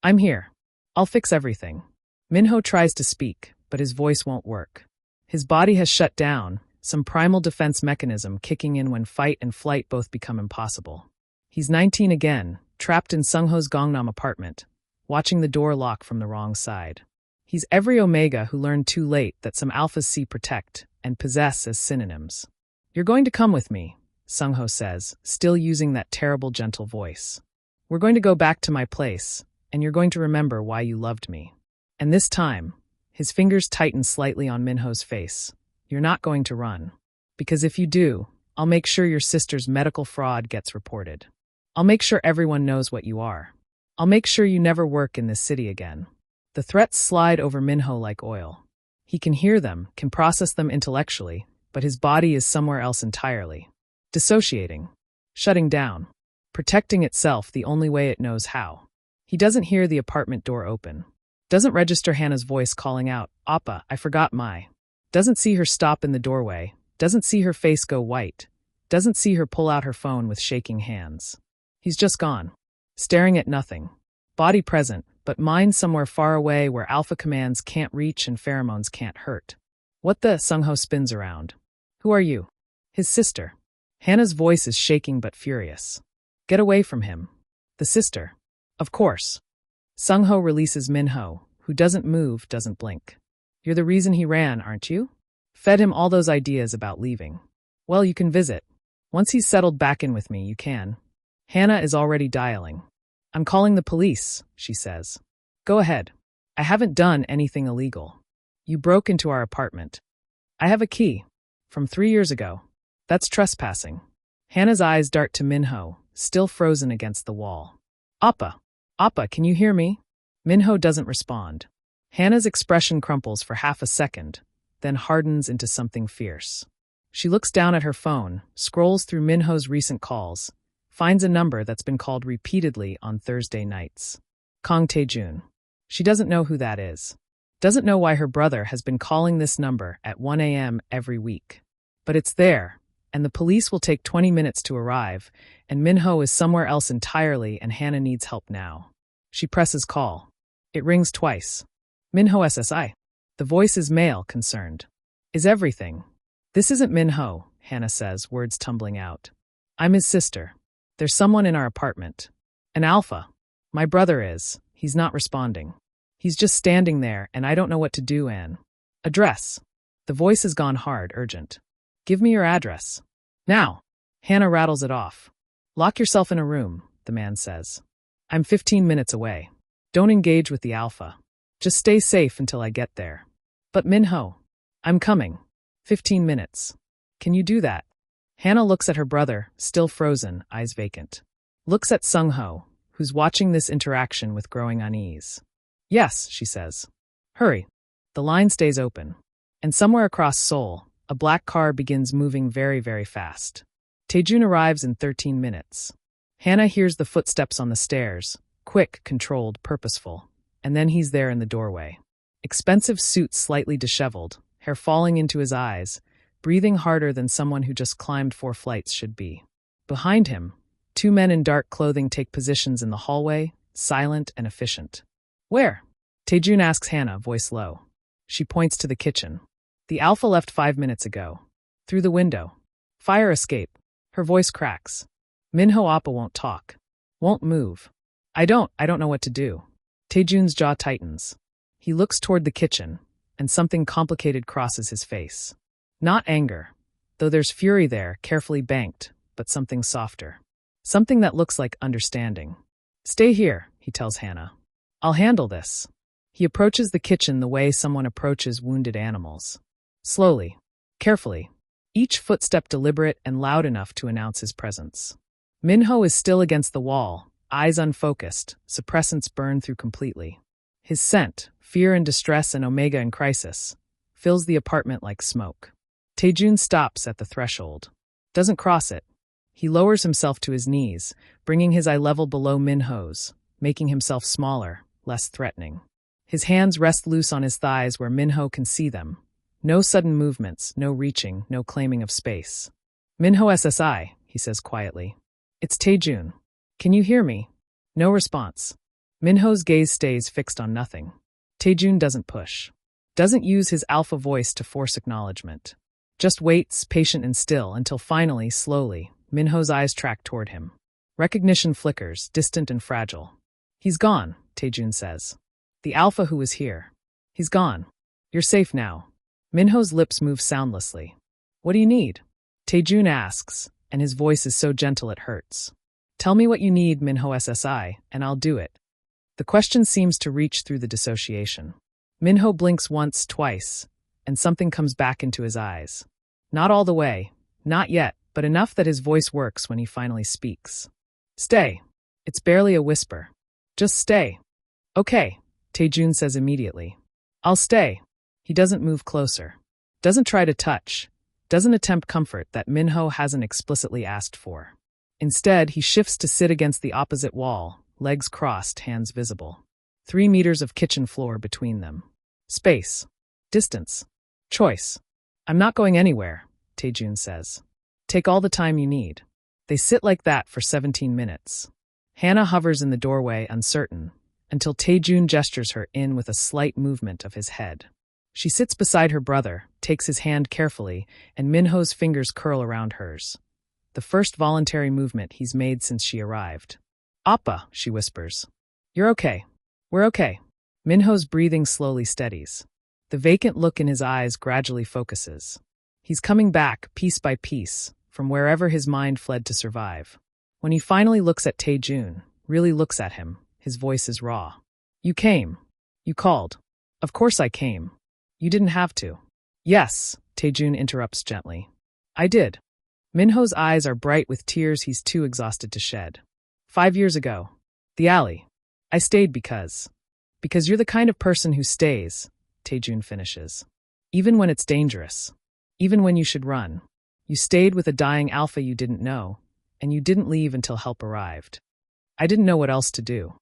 I'm here. I'll fix everything. Minho tries to speak, but his voice won't work. His body has shut down, some primal defense mechanism kicking in when fight and flight both become impossible. He's 19 again, trapped in Sungho's Gangnam apartment, watching the door lock from the wrong side. He's every omega who learned too late that some alphas see protect and possess as synonyms. You're going to come with me, Sungho says, still using that terrible gentle voice. We're going to go back to my place, and you're going to remember why you loved me. And this time, his fingers tighten slightly on Minho's face. You're not going to run. Because if you do, I'll make sure your sister's medical fraud gets reported. I'll make sure everyone knows what you are. I'll make sure you never work in this city again. The threats slide over Minho like oil. He can hear them, can process them intellectually, but his body is somewhere else entirely. Dissociating. Shutting down. Protecting itself the only way it knows how. He doesn't hear the apartment door open. Doesn't register Hannah's voice calling out, "Appa, I forgot my." Doesn't see her stop in the doorway. Doesn't see her face go white. Doesn't see her pull out her phone with shaking hands. He's just gone. Staring at nothing. Body present, but mind somewhere far away where alpha commands can't reach and pheromones can't hurt. What the? Sungho spins around. Who are you? His sister. Hannah's voice is shaking but furious. Get away from him. The sister. Of course. Sungho releases Minho, who doesn't move, doesn't blink. You're the reason he ran, aren't you? Fed him all those ideas about leaving. Well, you can visit. Once he's settled back in with me, you can. Hannah is already dialing. I'm calling the police, she says. Go ahead. I haven't done anything illegal. You broke into our apartment. I have a key. From 3 years ago. That's trespassing. Hannah's eyes dart to Minho, still frozen against the wall. Appa. Appa, can you hear me? Minho doesn't respond. Hannah's expression crumples for half a second, then hardens into something fierce. She looks down at her phone, scrolls through Minho's recent calls, finds a number that's been called repeatedly on Thursday nights. Kang Tae-jun. She doesn't know who that is. Doesn't know why her brother has been calling this number at 1 a.m. every week. But it's there, and the police will take 20 minutes to arrive, and Minho is somewhere else entirely and Hannah needs help now. She presses call. It rings twice. Minho SSI. The voice is male, concerned. Is everything? This isn't Minho, Hannah says, words tumbling out. I'm his sister. There's someone in our apartment. An alpha. My brother is. He's not responding. He's just standing there, and I don't know what to do, Anne. Address. The voice has gone hard, urgent. Give me your address. Now. Hannah rattles it off. Lock yourself in a room, the man says. I'm 15 minutes away. Don't engage with the alpha. Just stay safe until I get there. But Minho. I'm coming. 15 minutes. Can you do that? Hannah looks at her brother, still frozen, eyes vacant. Looks at Sungho, who's watching this interaction with growing unease. Yes, she says. Hurry. The line stays open. And somewhere across Seoul, a black car begins moving very, very fast. Tae-jun arrives in 13 minutes. Hannah hears the footsteps on the stairs, quick, controlled, purposeful. And then he's there in the doorway. Expensive suit slightly disheveled, hair falling into his eyes, breathing harder than someone who just climbed 4 flights should be. Behind him, 2 men in dark clothing take positions in the hallway, silent and efficient. Where? Tae-jun asks Hannah, voice low. She points to the kitchen. The alpha left 5 minutes ago. Through the window. Fire escape. Her voice cracks. Minho Appa won't talk. Won't move. I don't know what to do. Tae-jun's jaw tightens. He looks toward the kitchen, and something complicated crosses his face. Not anger, though there's fury there, carefully banked, but something softer. Something that looks like understanding. Stay here, he tells Hannah. I'll handle this. He approaches the kitchen the way someone approaches wounded animals. Slowly, carefully, each footstep deliberate and loud enough to announce his presence. Minho is still against the wall, eyes unfocused, suppressants burn through completely. His scent, fear and distress and omega in crisis, fills the apartment like smoke. Tae-jun stops at the threshold. Doesn't cross it. He lowers himself to his knees, bringing his eye level below Minho's, making himself smaller, less threatening. His hands rest loose on his thighs where Minho can see them. No sudden movements, no reaching, no claiming of space. Minho SSI, he says quietly. It's Tae-jun. Can you hear me? No response. Minho's gaze stays fixed on nothing. Tae-jun doesn't push. Doesn't use his alpha voice to force acknowledgement. Just waits, patient and still, until finally, slowly, Minho's eyes track toward him. Recognition flickers, distant and fragile. He's gone, Tae-jun says. The alpha who was here. He's gone. You're safe now. Minho's lips move soundlessly. What do you need? Tae-jun asks, and his voice is so gentle it hurts. Tell me what you need, Minho SSI, and I'll do it. The question seems to reach through the dissociation. Minho blinks once, twice, and something comes back into his eyes. Not all the way, not yet, but enough that his voice works when he finally speaks. Stay. It's barely a whisper. Just stay. Okay, Tae-jun says immediately. I'll stay. He doesn't move closer. Doesn't try to touch. Doesn't attempt comfort that Minho hasn't explicitly asked for. Instead, he shifts to sit against the opposite wall, legs crossed, hands visible. 3 meters of kitchen floor between them. Space. Distance. Choice. I'm not going anywhere, Tae-jun says. Take all the time you need. They sit like that for 17 minutes. Hannah hovers in the doorway, uncertain, until Tae-jun gestures her in with a slight movement of his head. She sits beside her brother, takes his hand carefully, and Minho's fingers curl around hers. The first voluntary movement he's made since she arrived. Appa, she whispers. You're okay. We're okay. Minho's breathing slowly steadies. The vacant look in his eyes gradually focuses. He's coming back, piece by piece, from wherever his mind fled to survive. When he finally looks at Tae-jun, really looks at him, his voice is raw. You came. You called. Of course I came. You didn't have to. Yes, Tae-jun interrupts gently. I did. Minho's eyes are bright with tears he's too exhausted to shed. 5 years ago. The alley. I stayed because you're the kind of person who stays, Tae-jun finishes. Even when it's dangerous. Even when you should run. You stayed with a dying alpha you didn't know, and you didn't leave until help arrived. I didn't know what else to do.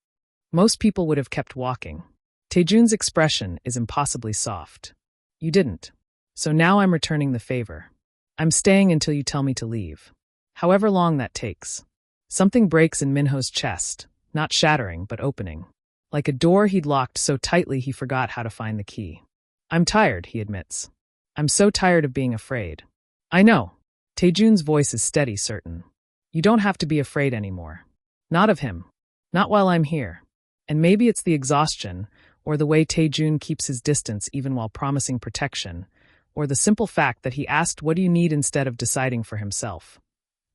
Most people would have kept walking. Tae-jun's expression is impossibly soft. You didn't. So now I'm returning the favor. I'm staying until you tell me to leave. However long that takes. Something breaks in Minho's chest, not shattering, but opening. Like a door he'd locked so tightly he forgot how to find the key. I'm tired, he admits. I'm so tired of being afraid. I know. Tae-jun's voice is steady, certain. You don't have to be afraid anymore. Not of him. Not while I'm here. And maybe it's the exhaustion, or the way Tae-jun keeps his distance even while promising protection, or the simple fact that he asked what do you need instead of deciding for himself.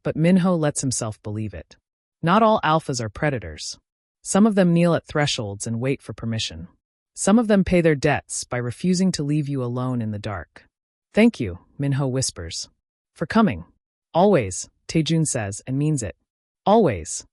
But Minho lets himself believe it. Not all alphas are predators. Some of them kneel at thresholds and wait for permission. Some of them pay their debts by refusing to leave you alone in the dark. Thank you, Minho whispers. For coming. Always, Tae-jun says, and means it. Always.